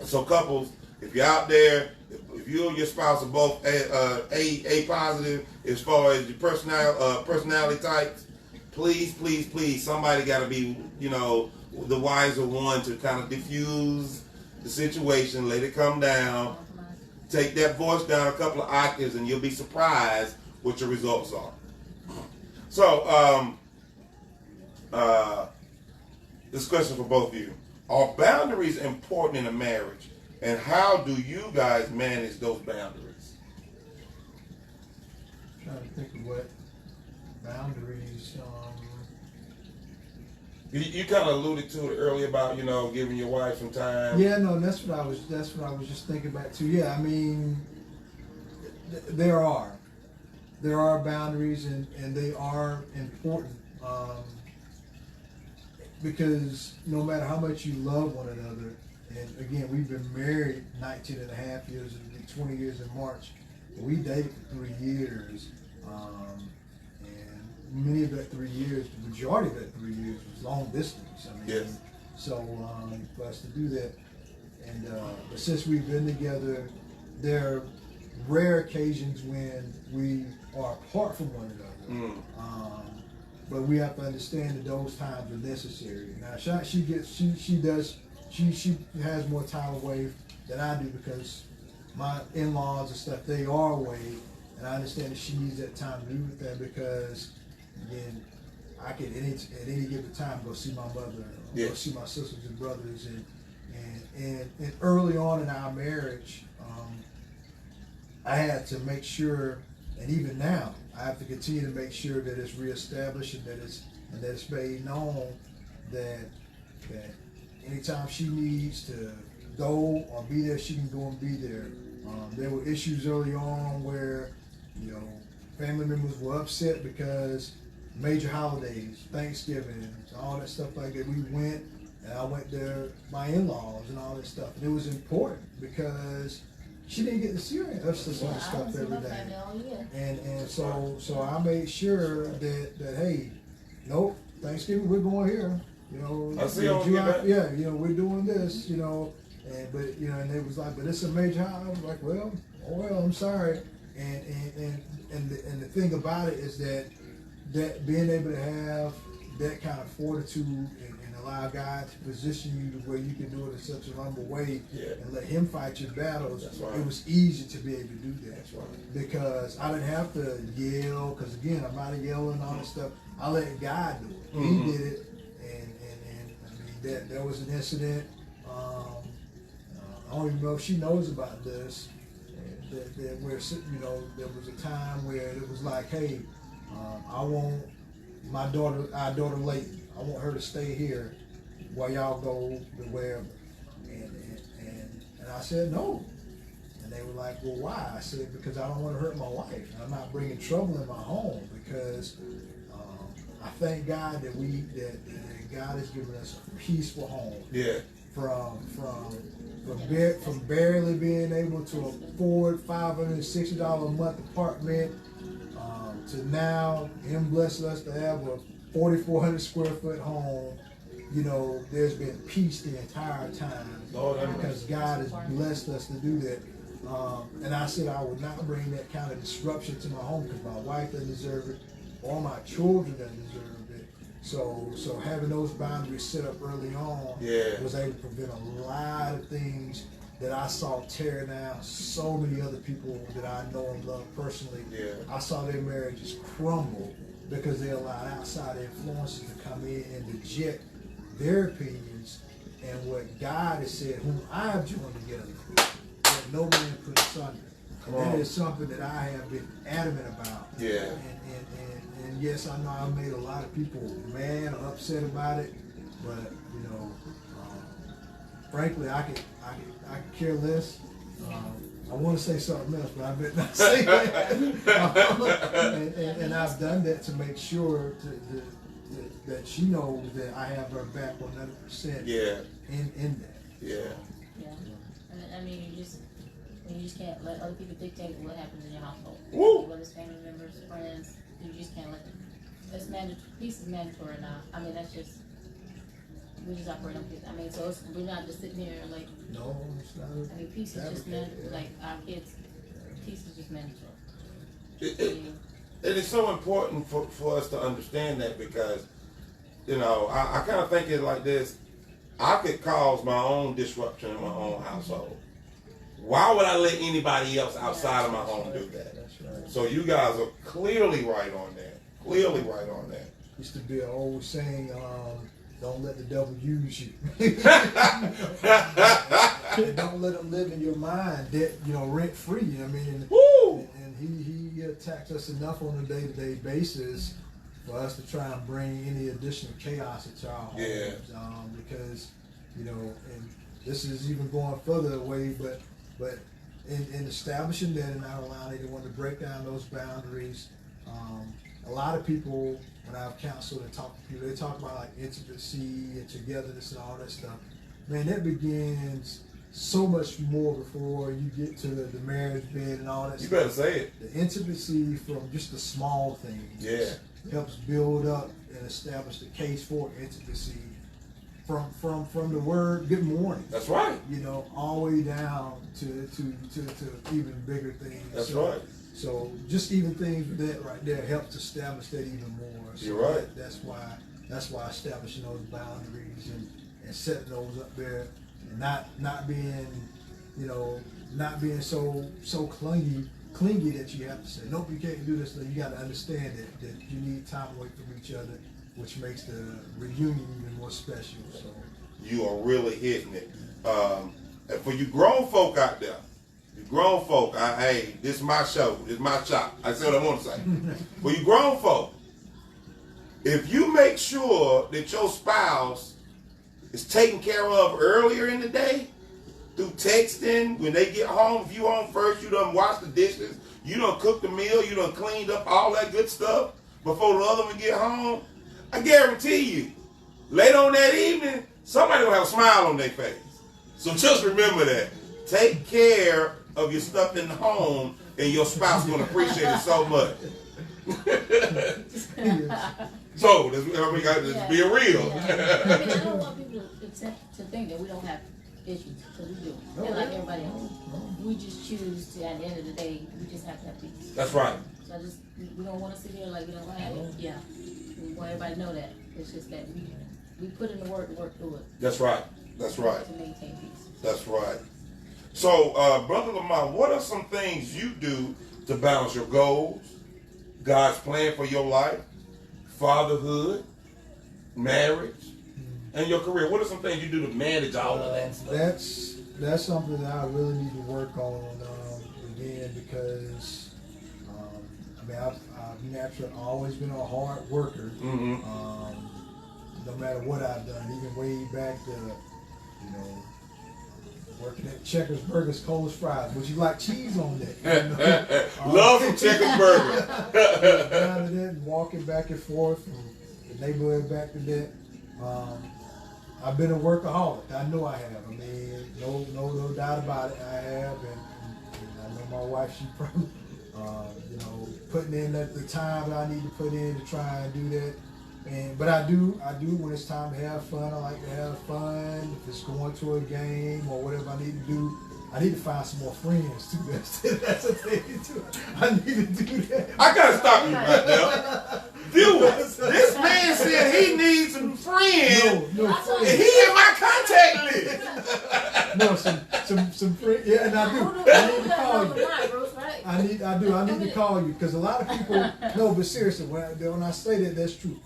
So couples, if you're out there, if you and your spouse are both A positive as far as your personality types, please, somebody got to be, you know, the wiser one to kind of diffuse the situation, let it come down, take that voice down a couple of octaves, and you'll be surprised what your results are. So, this question for both of you: are boundaries important in a marriage, and how do you guys manage those boundaries? trying to think of what boundaries. You kind of alluded to it earlier about, you know, giving your wife some time. Yeah, no, that's what I was just thinking back to. Yeah, I mean, there are boundaries and they are important because no matter how much you love one another, and again, we've been married 19 and a half years, it'll be 20 years in March. We dated for 3 years, and many of that 3 years, the majority of that 3 years was long distance. I mean, Yes. so for us to do that, but since we've been together, there are rare occasions when we are apart from one another. But we have to understand that those times are necessary. Now, she has more time away than I do because my in-laws and stuff, they are away, and I understand that she needs that time to be with them because, again, I can at any given time go see my mother, or go see my sisters and brothers, and early on in our marriage, I had to make sure, and even now, I have to continue to make sure that it's reestablished and that it's made known that anytime she needs to go or be there, she can go and be there. There were issues early on where, family members were upset because major holidays, Thanksgiving, all that stuff like that. We went, and I went to my in-laws and all that stuff. And it was important because she didn't get to see her sister and stuff every day. And so I made sure that hey, nope, Thanksgiving we're going here. I see we're doing this, and it was like, but it's a major holiday. I was like, well, I'm sorry. And the thing about it is that being able to have that kind of fortitude and allow God to position you to where you can do it in such a humble way and let Him fight your battles. It was easy to be able to do that. Because I didn't have to yell, because again, I'm not yelling and all that stuff. I let God do it. He did it, and I mean, there was an incident. I don't even know if she knows about this. That where there was a time where it was like, hey, I want our daughter Layton, I want her to stay here while y'all go to wherever. And I said no. And they were like, well, why? I said, because I don't want to hurt my wife. And I'm not bringing trouble in my home because I thank God that God has given us a peaceful home. Yeah. From barely being able to afford $560 a month apartment to now Him blessing us to have a 4,400 square foot home. There's been peace the entire time because God has blessed us to do that. And I said I would not bring that kind of disruption to my home because my wife doesn't deserve it or my children doesn't deserve it. So having those boundaries set up early on was able to prevent a lot of things that I saw tear down so many other people that I know and love personally. I saw their marriages crumble because they allowed outside influences to come in and reject their opinions and what God has said, whom I have joined together, that no man put asunder. And that is something that I have been adamant about. And yes, I know I've made a lot of people mad or upset about it, but frankly, I could care less. I want to say something else, but I better not say that. and I've done that to make sure that she knows that I have her back 100%. In that. Yeah. I mean, you just can't let other people dictate what happens in your household. Whether it's family members, friends, you just can't let them. It's mandatory. Peace is mandatory now. I mean, we just operate on peace. I mean, so we're not just sitting here like. No, it's not. I mean, peace is just mandatory. Like our kids, peace is just mandatory. It is so important for us to understand that because, I kind of think it like this. I could cause my own disruption in my own household. Why would I let anybody else outside of my home do that? That's right. So you guys are clearly right on that. Clearly right on that. Used to be an old saying, don't let the devil use you. And don't let him live in your mind, rent free. I mean, and he attacks us enough on a day-to-day basis for us to try and bring any additional chaos into our homes. Because, and this is even going further away, but in establishing that and not allowing anyone to break down those boundaries, a lot of people, when I've counseled and talked to people, they talk about like intimacy and togetherness and all that stuff. Man, that begins so much more before you get to the marriage bed and all that stuff. You better say it. The intimacy from just the small things helps build up and establish the case for intimacy from the word good morning. That's right. You know, all the way down to even bigger things. That's so, right. So just even things that right there helps establish that even more. So You're right. That's why establishing those boundaries and setting those up there, and not being, you know, not being so clingy that you have to say, nope, you can't do this. You got to understand that you need time away from each other, which makes the reunion even more special. So You are really hitting it. And for you grown folk out there, you grown folk, hey, this is my show, this is my shop. I say what I want to say. For you grown folk, if you make sure that your spouse is taken care of earlier in the day, through texting, when they get home, if you home first, you done wash the dishes, you done cook the meal, you done cleaned up all that good stuff before the other one get home, I guarantee you, later on that evening, somebody will have a smile on their face. So just remember that. Take care of your stuff in the home, and your spouse is going to appreciate it so much. So, we got to be real. Yeah. I mean, I don't want people to think that we don't have issues, because we do. And like everybody else. We just choose to, at the end of the day, we just have to have peace. That's right. So we don't want to sit here like we don't have it. Yeah. We want everybody to know that. It's just that we put in the work to work through it. That's right. That's right. To maintain peace. That's right. So, Brother Lamar, what are some things you do to balance your goals, God's plan for your life, fatherhood, marriage, and your career? What are some things you do to manage all of that stuff? That's something that I really need to work on again, because I mean I've naturally always been a hard worker. Mm-hmm. No matter what I've done, even way back to, you know, working at Checkers Burgers, Cole's Fries. Would you like cheese on that? You know? Love from Checkers Burger. Down to that and walking back and forth from the neighborhood back to that. I've been a workaholic. I know I have. I mean, no doubt about it. I have, and I know my wife. She probably, you know, putting in the time that I need to put in to try and do that. But I do when it's time to have fun. I like to have fun. If it's going to a game or whatever I need to do, I need to find some more friends too. That's the thing too. I need to do that. I gotta stop you right there. Viewers, this man said he needs some friends. No, And he in my contact list. no, some friends. Yeah, and I do. I need to call you. I need to call you, because a lot of people. No, but seriously, when I say that, that's true.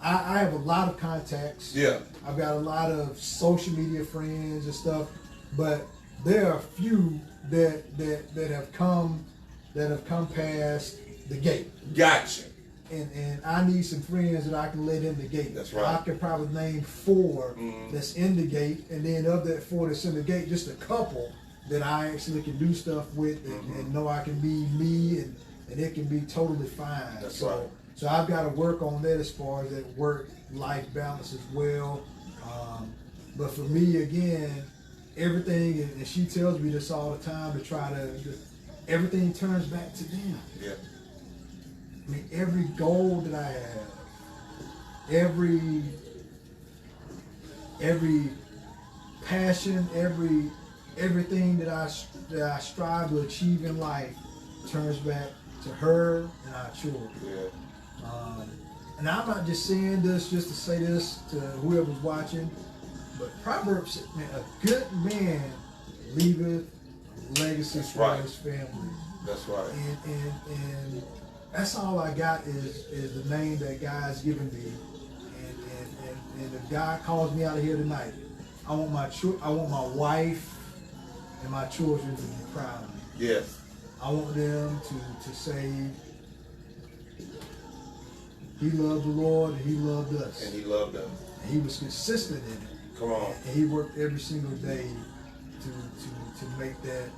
I have a lot of contacts. Yeah. I've got a lot of social media friends and stuff, but there are a few that have come past the gate. Gotcha. And I need some friends that I can let in the gate. That's right. I can probably name 4 that's in the gate, and then of that 4 that's in the gate, just a couple that I actually can do stuff with and know I can be me and it can be totally fine. That's right. So I've got to work on that as far as that work-life balance as well. But for me, again, everything, and she tells me this all the time, to try to, everything turns back to them. Yeah. I mean, every goal that I have, every passion, everything that I strive to achieve in life turns back to her and our children. Yeah. And I'm not just saying this just to say this to whoever's watching, but Proverbs says, man, a good man leaveth legacy That's for right. his family. That's right. And that's all I got is the name that God's given me. And if God calls me out of here tonight, I want my wife and my children to be proud of me. Yes. I want them to say, he loved the Lord and he loved us. And he loved us. And he was consistent in it. Come on. And he worked every single day to make that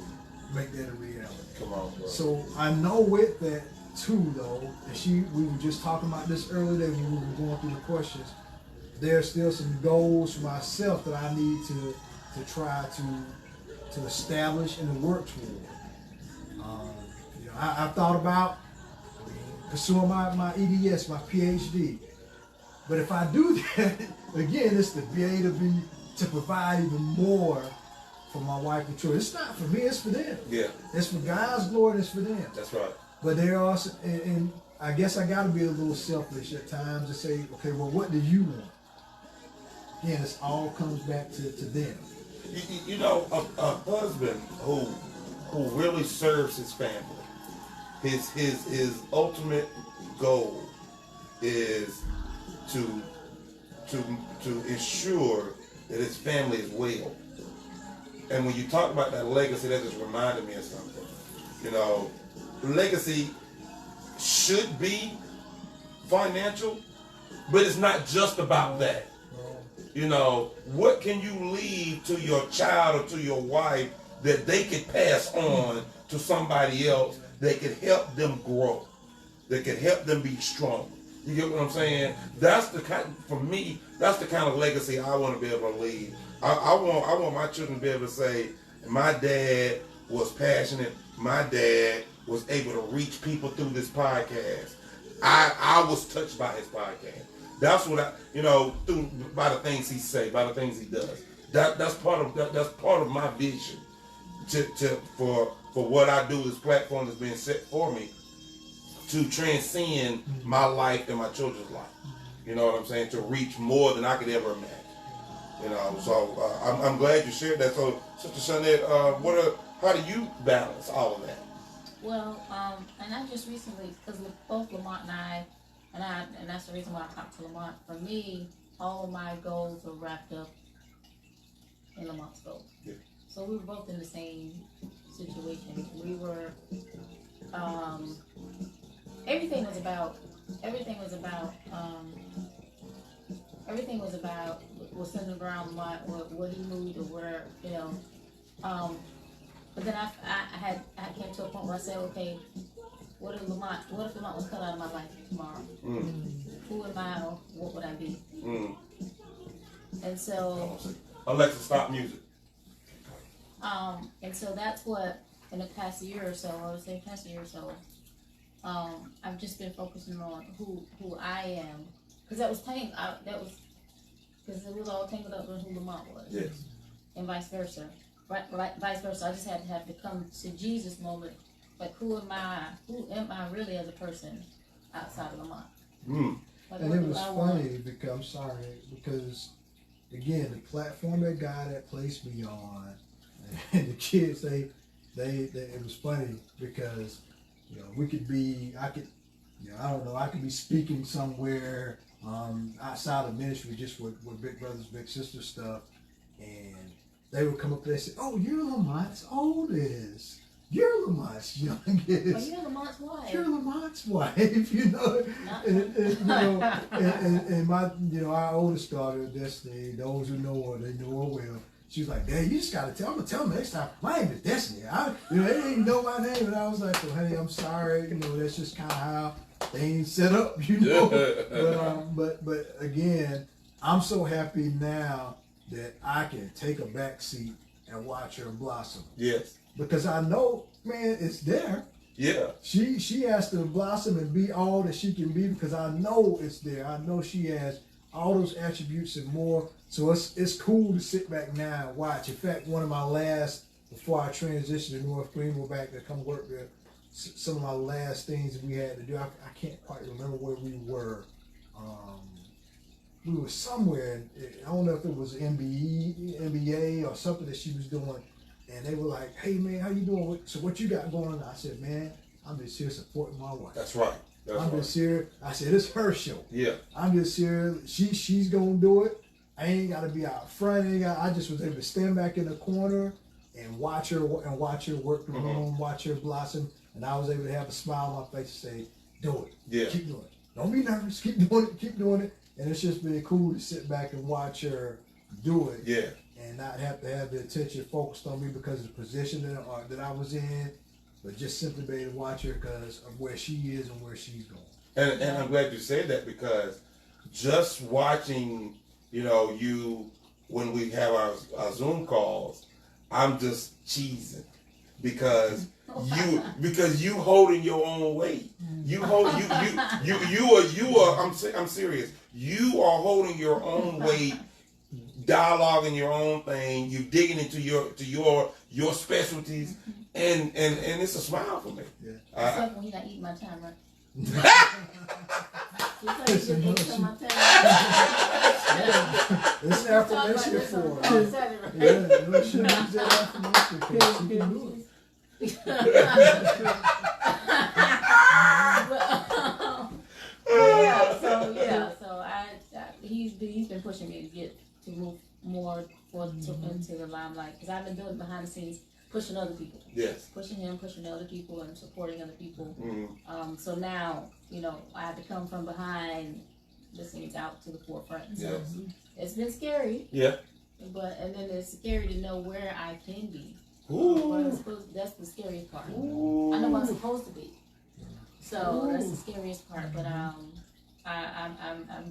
a reality. Come on, bro. So I know with that too, though, and we were just talking about this earlier when we were going through the questions. There's still some goals for myself that I need to try to establish and to work toward. You know, I've thought about pursuing my EDS, my PhD, But if I do that, again, it's to be able to provide even more for my wife and children. It's not for me, it's for them. Yeah, It's for God's glory, it's for them. that's right. But there are, and I guess I got to be a little selfish at times to say, okay, well, what do you want? Again, it all comes back to them. You know, a husband who really serves his family, his ultimate goal is to ensure that his family is well. And when you talk about that legacy, that just reminded me of something. You know, legacy should be financial, but it's not just about that. You know, what can you leave to your child or to your wife that they could pass on to somebody else that could help them grow, that could help them be strong? You get what I'm saying? That's the kind, for me, that's the kind of legacy I want to be able to leave. I want my children to be able to say, my dad was passionate. My dad was able to reach people through this podcast. I was touched by his podcast. That's what by the things he say, by the things he does. That's part of my vision for what I do. This platform that's being set for me to transcend my life and my children's life. You know what I'm saying? To reach more than I could ever imagine. You know, so I'm glad you shared that. So, Sister Shanette, how do you balance all of that? Well, and I just recently, because both Lamont and that's the reason why I talked to Lamont. For me, all of my goals are wrapped up in Lamont's goals. Yeah. So we were both in the same situation. We were, everything was centered around Lamont, what he moved or where, you know. But then I came to a point where I said, okay, what if Lamont was cut out of my life tomorrow? Who am I or what would I be? And so Alexa, stop music. and so that's what in the past year or so, I've just been focusing on who I am, because because it was all tangled up with who Lamont was. Yes. And vice versa. Right, vice versa. I just had to come to Jesus moment. Like, who am I really as a person outside of Lamont? Like, And it was funny because again, the platform that God had placed me on, and the kids, it was funny because, you know, I could be speaking somewhere outside of ministry, just with Big Brothers Big Sisters stuff, and they would come up there and say, "Oh, you're Lamont's oldest. You're Lamont's youngest. Oh, you're Lamont's wife. You're Lamont's wife," you know. And my, you know, our oldest daughter, Destiny, those who know her, they know her well. She was like, "Dad, you just gotta I'm gonna tell them next time. My name is Destiny. They didn't even know my name." And I was like, "Well, honey, I'm sorry. You know, that's just kind of how things set up, you know." But again, I'm so happy now that I can take a back seat and watch her blossom. Yes. Because I know, man, it's there. Yeah. She has to blossom and be all that she can be, because I know it's there. I know she has all those attributes and more. So it's cool to sit back now and watch. In fact, one of my last, before I transitioned to North Greenville back to come work there, some of my last things that we had to do, I can't quite remember where we were. We were somewhere, I don't know if it was MBA or something that she was doing. And they were like, "Hey man, how you doing? So what you got going on?" I said, "Man, I'm just here supporting my wife." That's right. I'm just here. I said, "It's her show." Yeah. I'm just here. She's gonna do it. I ain't gotta be out front. I just was able to stand back in the corner and watch her work the room, watch her blossom, and I was able to have a smile on my face and say, "Do it. Yeah. Keep doing it. Don't be nervous. Keep doing it. Keep doing it." And it's just been cool to sit back and watch her do it. Yeah. And not have to have the attention focused on me because of the position that I was in, but just simply be able to watch her because of where she is and where she's going. And I'm glad you said that, because just watching, you know, you when we have our Zoom calls, I'm just cheesing because because you holding your own weight. You hold you are I'm serious. You are holding your own weight, dialoguing your own thing. You digging into your specialties, and it's a smile for me. Yeah. Except when he not eating my time, right? Listen, It's my time. It's an affirmation for her. Yeah, you should use that affirmation because she can do it. So he's been pushing me to move more into the limelight because I've been doing behind the scenes, pushing other people. Yes. Pushing other people and supporting other people. Mm-hmm. So now, I have to come from behind the scenes out to the forefront. So Yes. it's been scary. Yeah. And then it's scary to know where I can be. Ooh. That's the scariest part. Ooh. I know where I'm supposed to be. So that's the scariest part. But I'm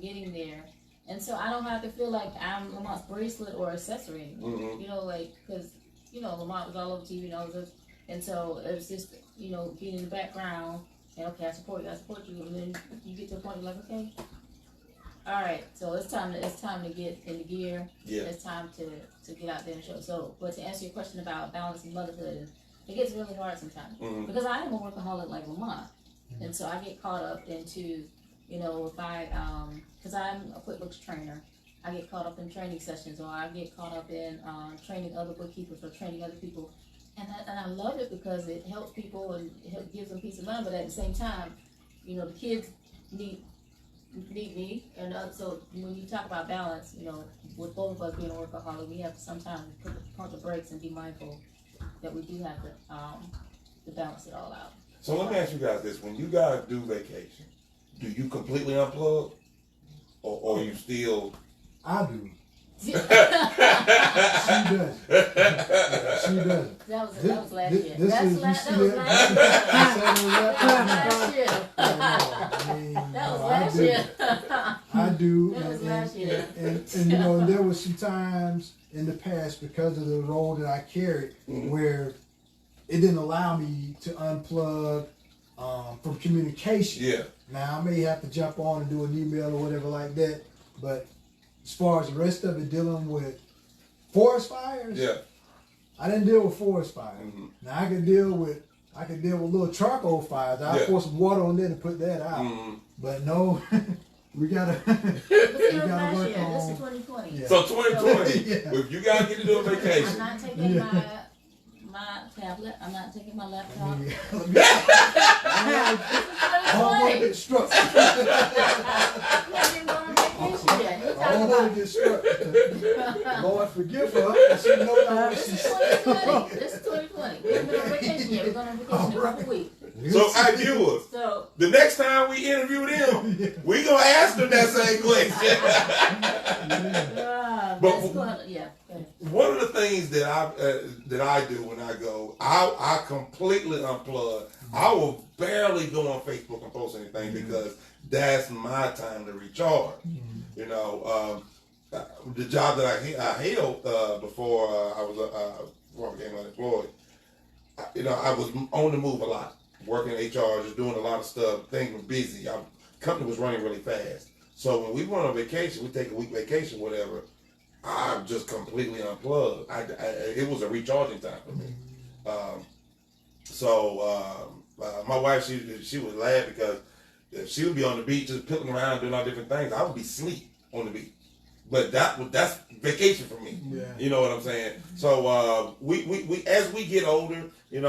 getting there. And so I don't have to feel like I'm Lamont's bracelet or accessory anymore. Mm-hmm. Because Lamont was all over TV and all this. And so it was just, being in the background and okay, I support you. And then you get to a point you're like, okay, all right, so it's time to get in the gear. Yeah. It's time to get out there and show. So, but to answer your question about balancing motherhood, it gets really hard sometimes because I am a workaholic like Lamont, and so I get caught up into, if I because I'm a QuickBooks trainer, I get caught up in training sessions, or I get caught up in training other bookkeepers or training other people, and I love it because it helps people and it gives them peace of mind. But at the same time, the kids need me, and so when you talk about balance, with both of us being a workaholic, we have to sometimes pump the brakes and be mindful that we do have to balance it all out. So let me ask you guys this: when you guys do vacation, do you completely unplug, or you still? I do. She does. She does. That was last year. That was last year. That was last year. I do. That was last year. And there was some times in the past because of the role that I carried where it didn't allow me to unplug from communication. Yeah. Now I may have to jump on and do an email or whatever like that, but as far as the rest of it dealing with forest fires, Yeah. I didn't deal with forest fires. Mm-hmm. Now I could deal with little charcoal fires. I'll pour some water on there to put that out. Mm-hmm. But no, we gotta But it was gotta last work year. on- This is 2020. Yeah. So 2020, Yeah. if you guys get to do a I'm vacation, not taking my tablet. I'm not taking my laptop. Homework instructor. I'm not even going on vacation yet. You're talking Homework about instructor. Lord forgive her. She know not what this she's is 2020. This is 2020. We haven't been on vacation yet. We're going on vacation in a couple weeks. so our viewers, So the next time we interview them, we gonna ask them that same question. But- that's going. Yeah. Go ahead. One of the things that I do when I go, I completely unplug. I will barely go on Facebook and post anything because that's my time to recharge. The job that I held before I became unemployed, I was on the move a lot, working HR, just doing a lot of stuff. Things were busy. Company was running really fast. So when we went on vacation, we take a week vacation, whatever. I just completely unplugged. It was a recharging time for me. My wife, she would laugh because she would be on the beach just pilling around doing all different things. I would be asleep on the beach, but that's vacation for me. Yeah. You know what I'm saying? So we as we get older, the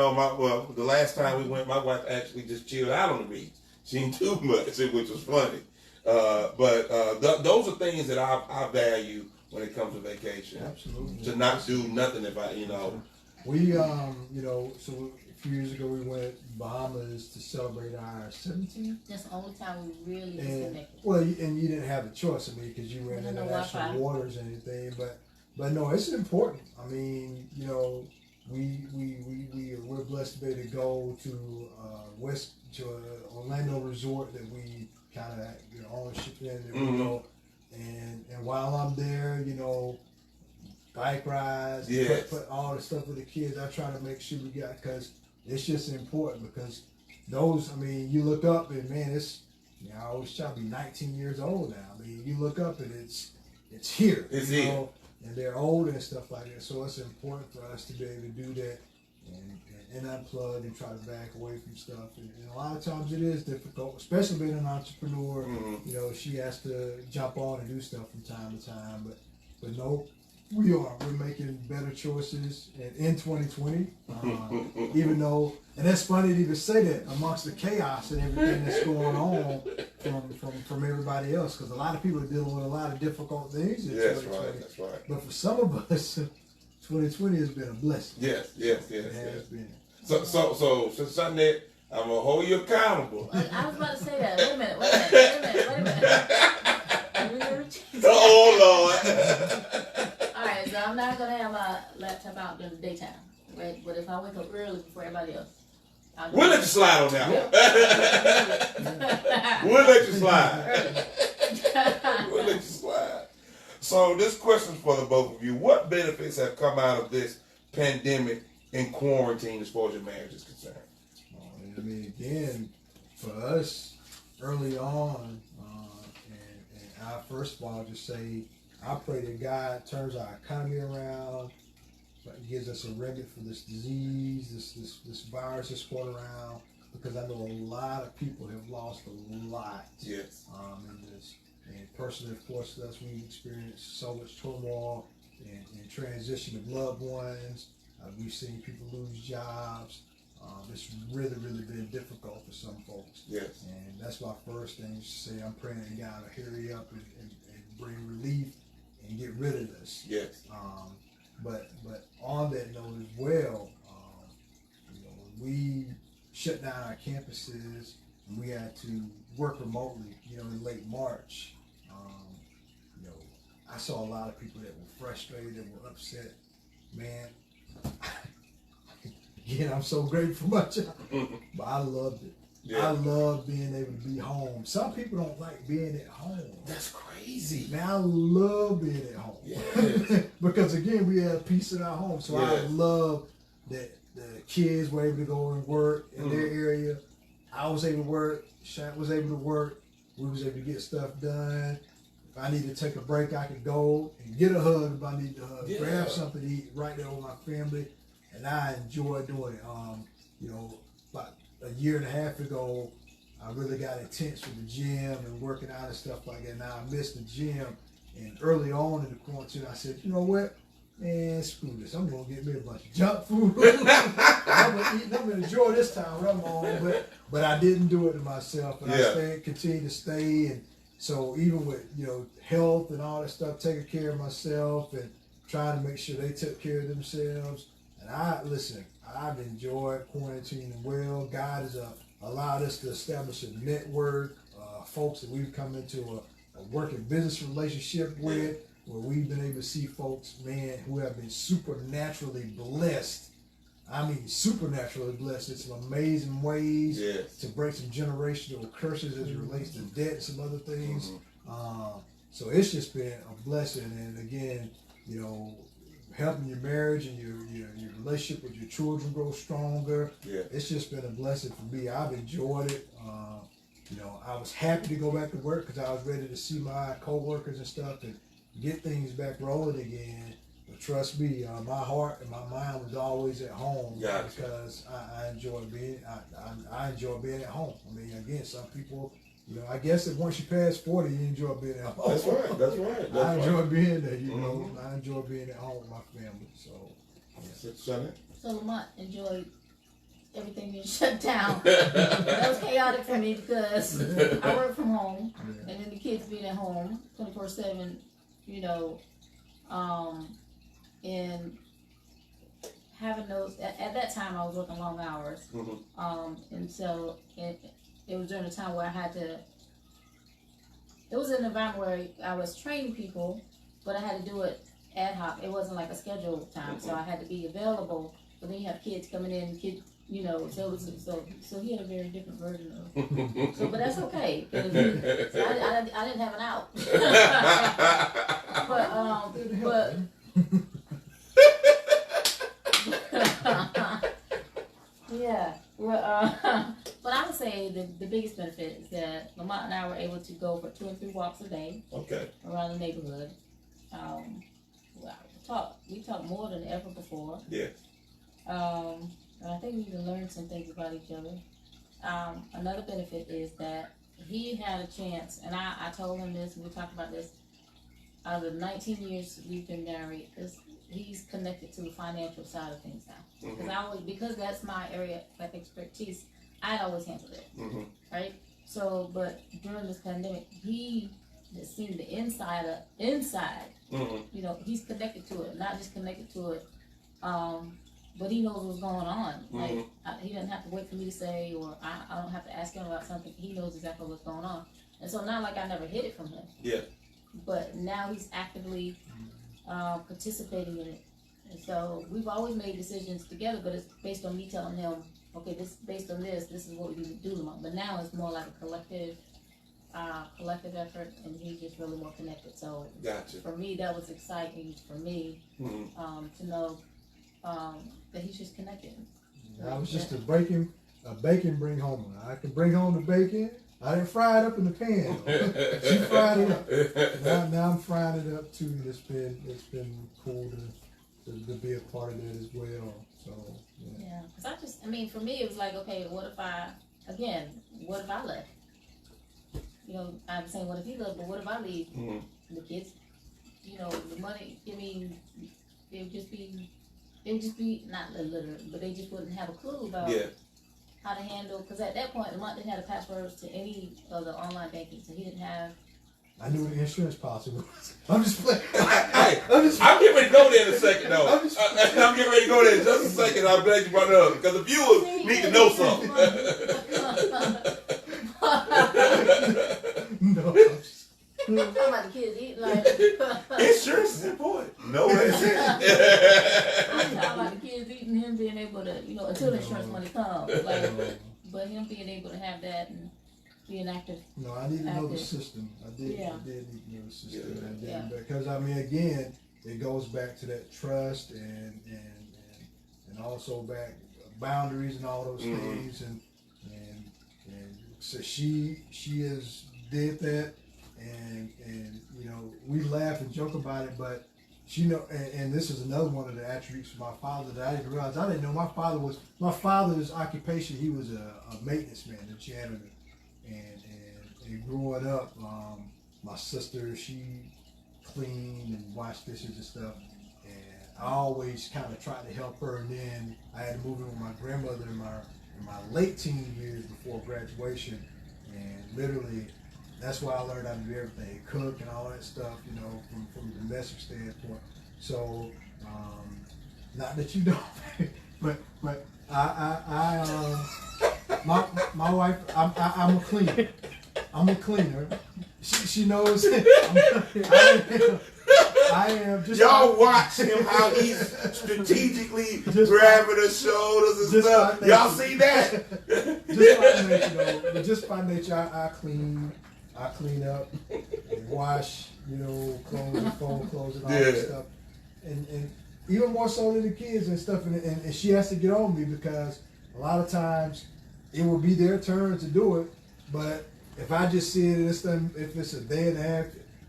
last time we went, my wife actually just chilled out on the beach. She didn't do much, which was funny. Those are things that I value when it comes to vacation. Absolutely. To not do nothing if We so a few years ago we went Bahamas to celebrate our 17th. That's the only time we really And disconnected. and you didn't have a choice, because you were in No international Wi-Fi. waters and anything. But no, it's important. I mean, we're blessed to be able to go to Orlando resort that we kind of ownership in, and we go. And while I'm there, bike rides, Yes. put all the stuff with the kids. I try to make sure we got, because it's just important because those, I mean, you look up and man, it's, you know, I always try to be 19 years old now. I mean, you look up and it's here. It's you here. know, and they're old and stuff like that. So it's important for us to be able to do that and unplug and try to back away from stuff. And a lot of times it is difficult, especially being an entrepreneur. You know, she has to jump on and do stuff from time to time. But no, we're making better choices in 2020. Even though, and that's funny to even say that amongst the chaos and everything that's going on from everybody else, because a lot of people are dealing with a lot of difficult things in 2020. That's right. But for some of us, 2020 has been a blessing. Yes. It has been. So, Sunday, I'm gonna hold you accountable. I was about to say that. Wait a minute. Oh Lord. Alright, so I'm not gonna have my laptop out during the daytime, right? But if I wake up early before everybody else, I'll do We'll it. let you slide on that one. We'll let you slide. We'll let you slide. So this question's for the both of you. What benefits have come out of this pandemic and quarantine as far as your marriage is concerned? I mean, again, for us, early on, and I first of all just say, I pray that God turns our economy around, but gives us a remedy for this disease, this virus that's going around, because I know a lot of people have lost a lot Yes. in this. And personally, of course, us, we've experienced so much turmoil and transition of loved ones. We've seen people lose jobs. It's really been difficult for some folks. Yes. And that's my first thing to say. I'm praying that God will hurry up and bring relief and get rid of this. Yes. But on that note as well, you know, when we shut down our campuses and we had to work remotely, you know, in late March, you know, I saw a lot of people that were frustrated, that were upset. Man, again, I'm so grateful for my job, but I loved it. Yeah. I love being able to be home. Some people don't like being at home. That's crazy. Man, I love being at home. Yes. Because again, we have peace in our home. So I Yes. love that the kids were able to go and work in their area. I was able to work. Shaq was able to work. We was able to get stuff done. If I need to take a break, I could go and get a hug if I need to hug. Yeah. Grab something to eat right there with my family. And I enjoy doing it. You know, about a year and a half ago, I really got intense with the gym and working out and stuff like that. Now I miss the gym. And early on in the quarantine, I said, you know what? Man, screw this. I'm going to get me a bunch of junk food. I'm going to eat. I'm going to enjoy this time where I'm on. But I didn't do it to myself. And I continued to stay. And so even with, you know, health and all that stuff, taking care of myself and trying to make sure they took care of themselves. And I've enjoyed quarantining well. God has allowed us to establish a network, folks that we've come into a working business relationship with, where we've been able to see folks, man, who have been supernaturally blessed. I mean, supernaturally blessed in some amazing ways to break some generational curses as it relates to debt and some other things. So it's just been a blessing. And again, you know, helping your marriage and your relationship with your children grow stronger. Yeah. It's just been a blessing for me. I've enjoyed it. You know, I was happy to go back to work because I was ready to see my coworkers and stuff and get things back rolling again. But trust me, my heart and my mind was always at home because I enjoy being at home. I mean, again, some people, you know, I guess that once you pass 40, you enjoy being at home. That's right. That's right. I enjoy being there, you know. I enjoy being at home with my family. So, Sonny? So Lamont enjoyed everything being shut down. That was chaotic for me because I work from home, and then the kids being at home 24/7, you know, and having those. At that time, I was working long hours, and so it was during a time where I had to. It was an environment where I was training people, but I had to do it ad hoc. It wasn't like a scheduled time, so I had to be available. But then you have kids coming in, you know, so he had a very different version of. So, but that's okay. So I didn't have an out. Yeah. Well, but I would say the biggest benefit is that Lamont and I were able to go for 2 and 3 walks a day Okay. around the neighborhood. Well, we talk more than ever before. Yeah. And I think we even learned some things about each other. Another benefit is that he had a chance, and I told him this, and we talked about this. Out of the 19 years we've been married, he's connected to the financial side of things now. Because that's my area of expertise, I'd always handled it, right? So, but during this pandemic, he has seen the inside. You know, he's connected to it, not just connected to it, but he knows what's going on. Like he doesn't have to wait for me to say, or I don't have to ask him about something. He knows exactly what's going on, and so not like I never hid it from him. Yeah. But now he's actively participating in it. And so we've always made decisions together, but it's based on me telling him, okay, this based on this is what we need to do. But now it's more like a collective effort, and he's just really more connected. So Gotcha. For me, that was exciting for me to know that he's just connected. I was just a bacon bring home. I can bring home the bacon. I didn't fry it up in the pan. She fried it up. Now I'm frying it up too. And it's been cool to be a part of that as well. So yeah. Because for me, it was like, okay, what if I left? You know, I'm saying, what if he left? But what if I leave? The kids, you know, the money. I mean, they would just be not illiterate, but they just wouldn't have a clue about. Yeah. How to handle, because at that point, Lamont didn't have the passwords to any of the online banking, so he didn't have. I knew what the insurance policy was. I'm just playing. Hey, I'm getting ready to go there in a second, though. I'm getting ready to go there in just a second. I'm glad you brought it up, because the viewers need to know something. No. I'm talking about the kids eating like. Insurance is important. No, that's it. I'm talking about the kids eating, him being able to, you know, until the insurance money comes. Like, but him being able to have that and being active. No, I need to know the system. I did need to know the system. Yeah. Because again, it goes back to that trust and also back boundaries and all those things and so she has did that and you know, we laugh and joke about it, but she know, and this is another one of the attributes of my father that I didn't realize. I didn't know my father's occupation. He was a maintenance man, a janitor, and growing up, my sister, she cleaned and washed dishes and stuff, and I always kind of tried to help her. And then I had to move in with my grandmother in my late teen years before graduation, and literally. That's why I learned how to do everything, cook and all that stuff, you know, from a domestic standpoint. So, not that you don't, but my wife, I'm a cleaner. I'm a cleaner. She knows. I am just. Y'all watch him how he's strategically grabbing his shoulders and stuff. Y'all see that? Just by nature, I clean. I clean up and wash, you know, clothes and fold clothes and all that stuff. And even more so than the kids and stuff. And she has to get on me because a lot of times it will be their turn to do it. But if I just see it and it's done, if it's a day and a half,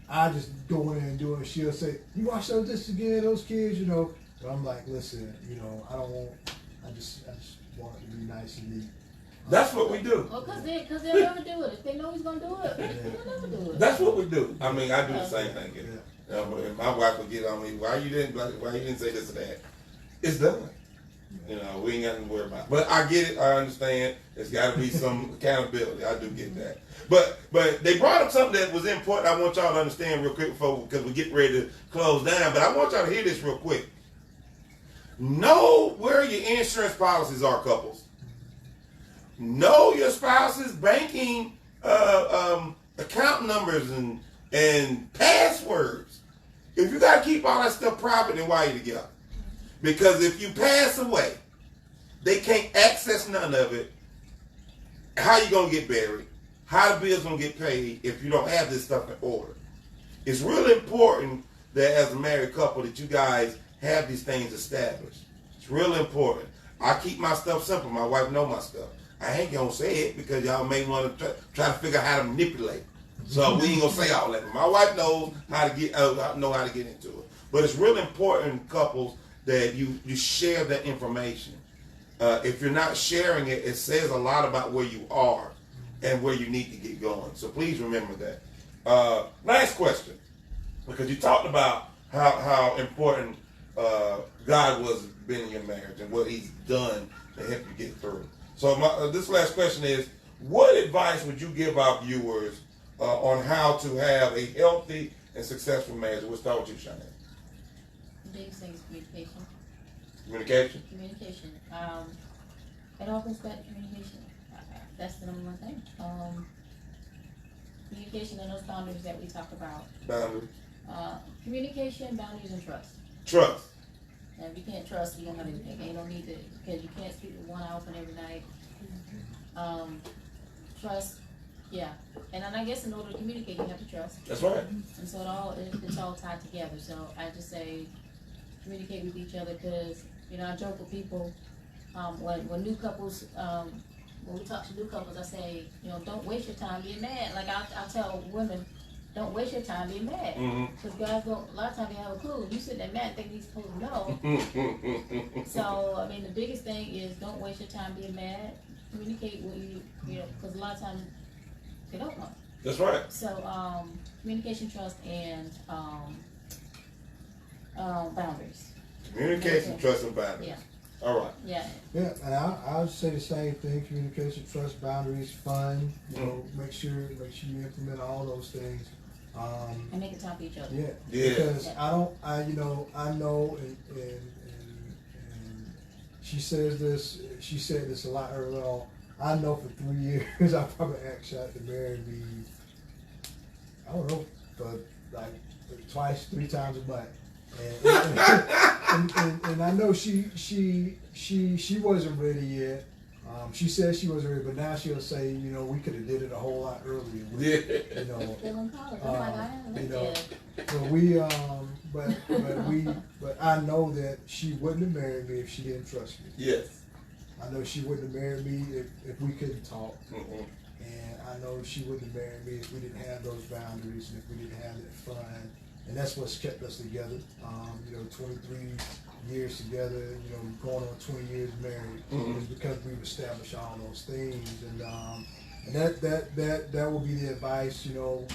I just go in and do it. And she'll say, "You wash those dishes again, those kids, you know." But I'm like, listen, you know, I just want it to be nice and neat. That's what we do. Well, cause they'll never do it. If they know he's gonna do it, they'll never do it. That's what we do. I mean, I do the same thing. My wife would get on me. Why you didn't say this or that? It's done. You know, we ain't got to worry about it. But I get it. I understand. There's got to be some accountability. I do get that. But they brought up something that was important. I want y'all to understand real quick because we're getting ready to close down. But I want y'all to hear this real quick. Know where your insurance policies are, couples. Know your spouse's banking account numbers and passwords. If you got to keep all that stuff private, then why are you together? Because if you pass away, they can't access none of it. How you going to get buried? How the bill's going to get paid if you don't have this stuff in order? It's really important that as a married couple that you guys have these things established. It's really important. I keep my stuff simple. My wife know my stuff. I ain't gonna say it because y'all may want to try to figure out how to manipulate. So we ain't gonna say all that. My wife knows how to get into it. But it's really important, couples, that you share that information. If you're not sharing it, it says a lot about where you are and where you need to get going. So please remember that. Last question, because you talked about how important God was been in your marriage and what He's done to help you get through. So this last question is, what advice would you give our viewers on how to have a healthy and successful marriage? We'll start with you, Shanae. The biggest thing is communication. Communication? Communication. It all goes back to communication. That's the number one thing. Communication and those boundaries that we talk about. Boundaries? Communication, boundaries, and trust. Trust. And if you can't trust, you don't have anything. Ain't no need to, because you can't speak with one eye open every night. Trust, yeah. And then I guess in order to communicate, you have to trust. That's right. And so it's all tied together. So I just say communicate with each other, because, you know, I joke with people, when new couples, when we talk to new couples, I say, you know, don't waste your time being mad. Like I'll tell women, don't waste your time being mad. Because guys don't, a lot of times they have a clue. You sit there mad thinking he's supposed to know. So, I mean, the biggest thing is don't waste your time being mad. Communicate what you know, because a lot of times they don't know. That's right. So, communication, trust, and boundaries. Communication, trust, and boundaries. Yeah. All right. Yeah. Yeah, and I would say the same thing: communication, trust, boundaries, fun. You know, make sure you implement all those things. And make it time for each other. Yeah. Yeah. Because I know, and she said this a lot early on. I know for 3 years I probably asked Shot to marry me. I don't know, for like twice, 3 times a month. And I know she wasn't ready yet. She said she wasn't ready, but now she'll say, you know, we could have did it a whole lot earlier. You know, Still in college. I'm like, I am. you know, Yeah. so but I know that she wouldn't have married me if she didn't trust me. Yes. I know she wouldn't have married me if we couldn't talk. Mm-hmm. And I know she wouldn't have married me if we didn't have those boundaries and if we didn't have that fun. And that's what's kept us together. You know, 23 years together, you know, going on 20 years married. It's because we've established all those things. And that will be the advice, you know,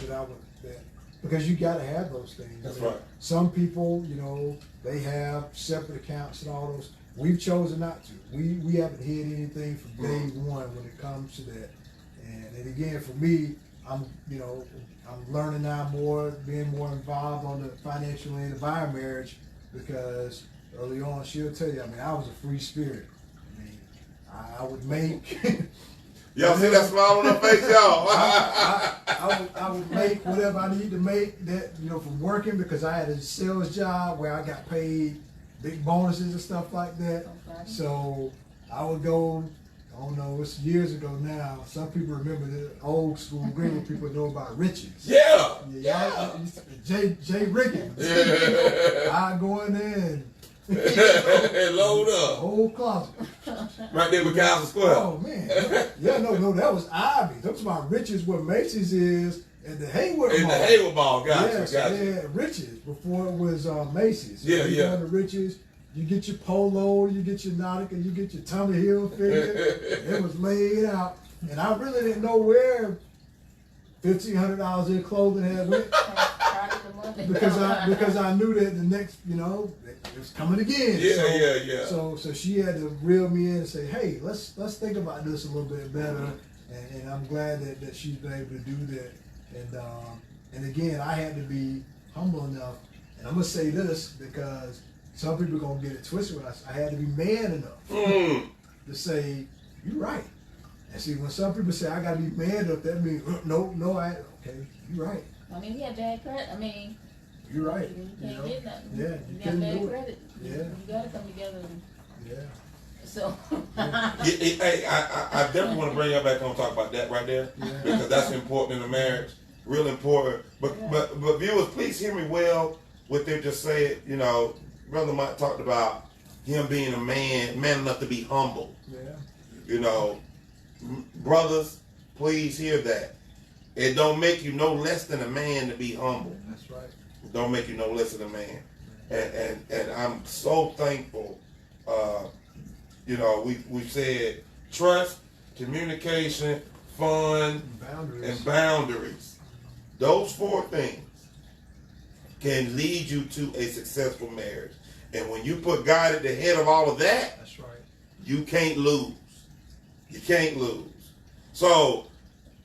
because you gotta have those things. That's I mean, right. Some people, you know, they have separate accounts and all those. We've chosen not to. We haven't hid anything from day one when it comes to that. And again, for me, I'm learning now being more involved on the financial end of our marriage, because early on she'll tell you, I mean, I was a free spirit. I mean, I would make. Y'all see that smile on her face, y'all? I would make whatever I need to make, that, you know, from working, because I had a sales job where I got paid big bonuses and stuff like that. Okay. So I would go, I don't know, it's years ago now. Some people remember the old school Greenwood people know about Riches. Yeah. Jay Rickens. Yeah. I go in there and Load up. whole closet. Right there with Council Square. Oh man. Yeah, no, that was Ivy. That's about Riches where Macy's is and the Hayward In Mall. the Hayward Mall, gotcha, Yes, gotcha. yeah, Riches before it was Macy's. Yeah, you yeah. go to Riches, you get your polo, you get your Nautica, you get your Tommy Hilfiger. It was laid out, and I really didn't know where $1,500 in clothing had went, because I knew that the next, you know, it was coming again. Yeah, yeah. So she had to reel me in and say, hey, let's think about this a little bit better. And I'm glad that she's been able to do that. And again, I had to be humble enough. And I'm gonna say this because some people are gonna get it twisted when I had to be man enough to say, you're right. And see, when some people say I gotta be man enough, that means okay, you're right. I mean, he had bad credit. I mean, You're right. you can't get nothing. Yeah, You you got couldn't bad do it. credit. Yeah. You gotta come together. And, Yeah. so. Hey, I definitely want to bring y'all back on and talk about that right there, Yeah. because that's important in a marriage, real important. But viewers, please hear me well. What they just said, you know, Brother Mike talked about him being a man enough to be humble. Yeah. You know, brothers, please hear that. It don't make you no less than a man to be humble. That's right. It don't make you no less than a man. And I'm so thankful. You know, we said trust, communication, fun, and boundaries. Those 4 things can lead you to a successful marriage. And when you put God at the head of all of that, that's right. You can't lose. You can't lose. So,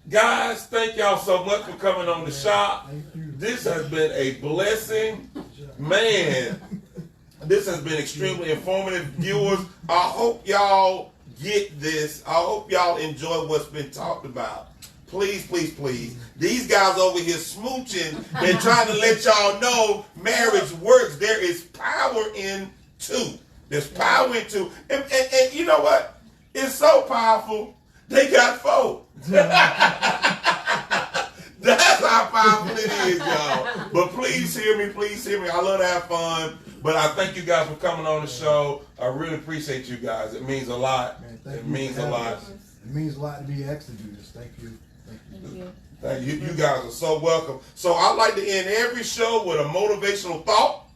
guys, thank y'all so much for coming on the shop. Thank you. This has been a blessing. Man, this has been extremely informative. Viewers, I hope y'all get this. I hope y'all enjoy what's been talked about. Please, please, please. These guys over here smooching and trying to let y'all know marriage works. There is power in 2. There's power in 2. And you know what? It's so powerful, they got 4. That's how powerful it is, y'all. But please hear me, please hear me. I love to have fun. But I thank you guys for coming on the show. I really appreciate you guys. It means a lot. Man, It means a lot. It means a lot to be asked to do this. Thank you. Thank you. Thank you. You guys are so welcome. So I like to end every show with a motivational thought.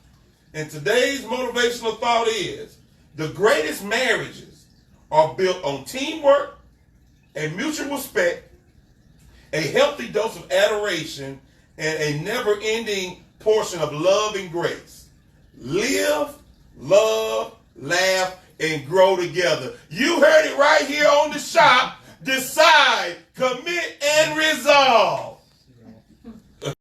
And today's motivational thought is, the greatest marriages are built on teamwork and mutual respect, a healthy dose of adoration, and a never-ending portion of love and grace. Live, love, laugh, and grow together. You heard it right here on the shop. Decide, commit, and resolve.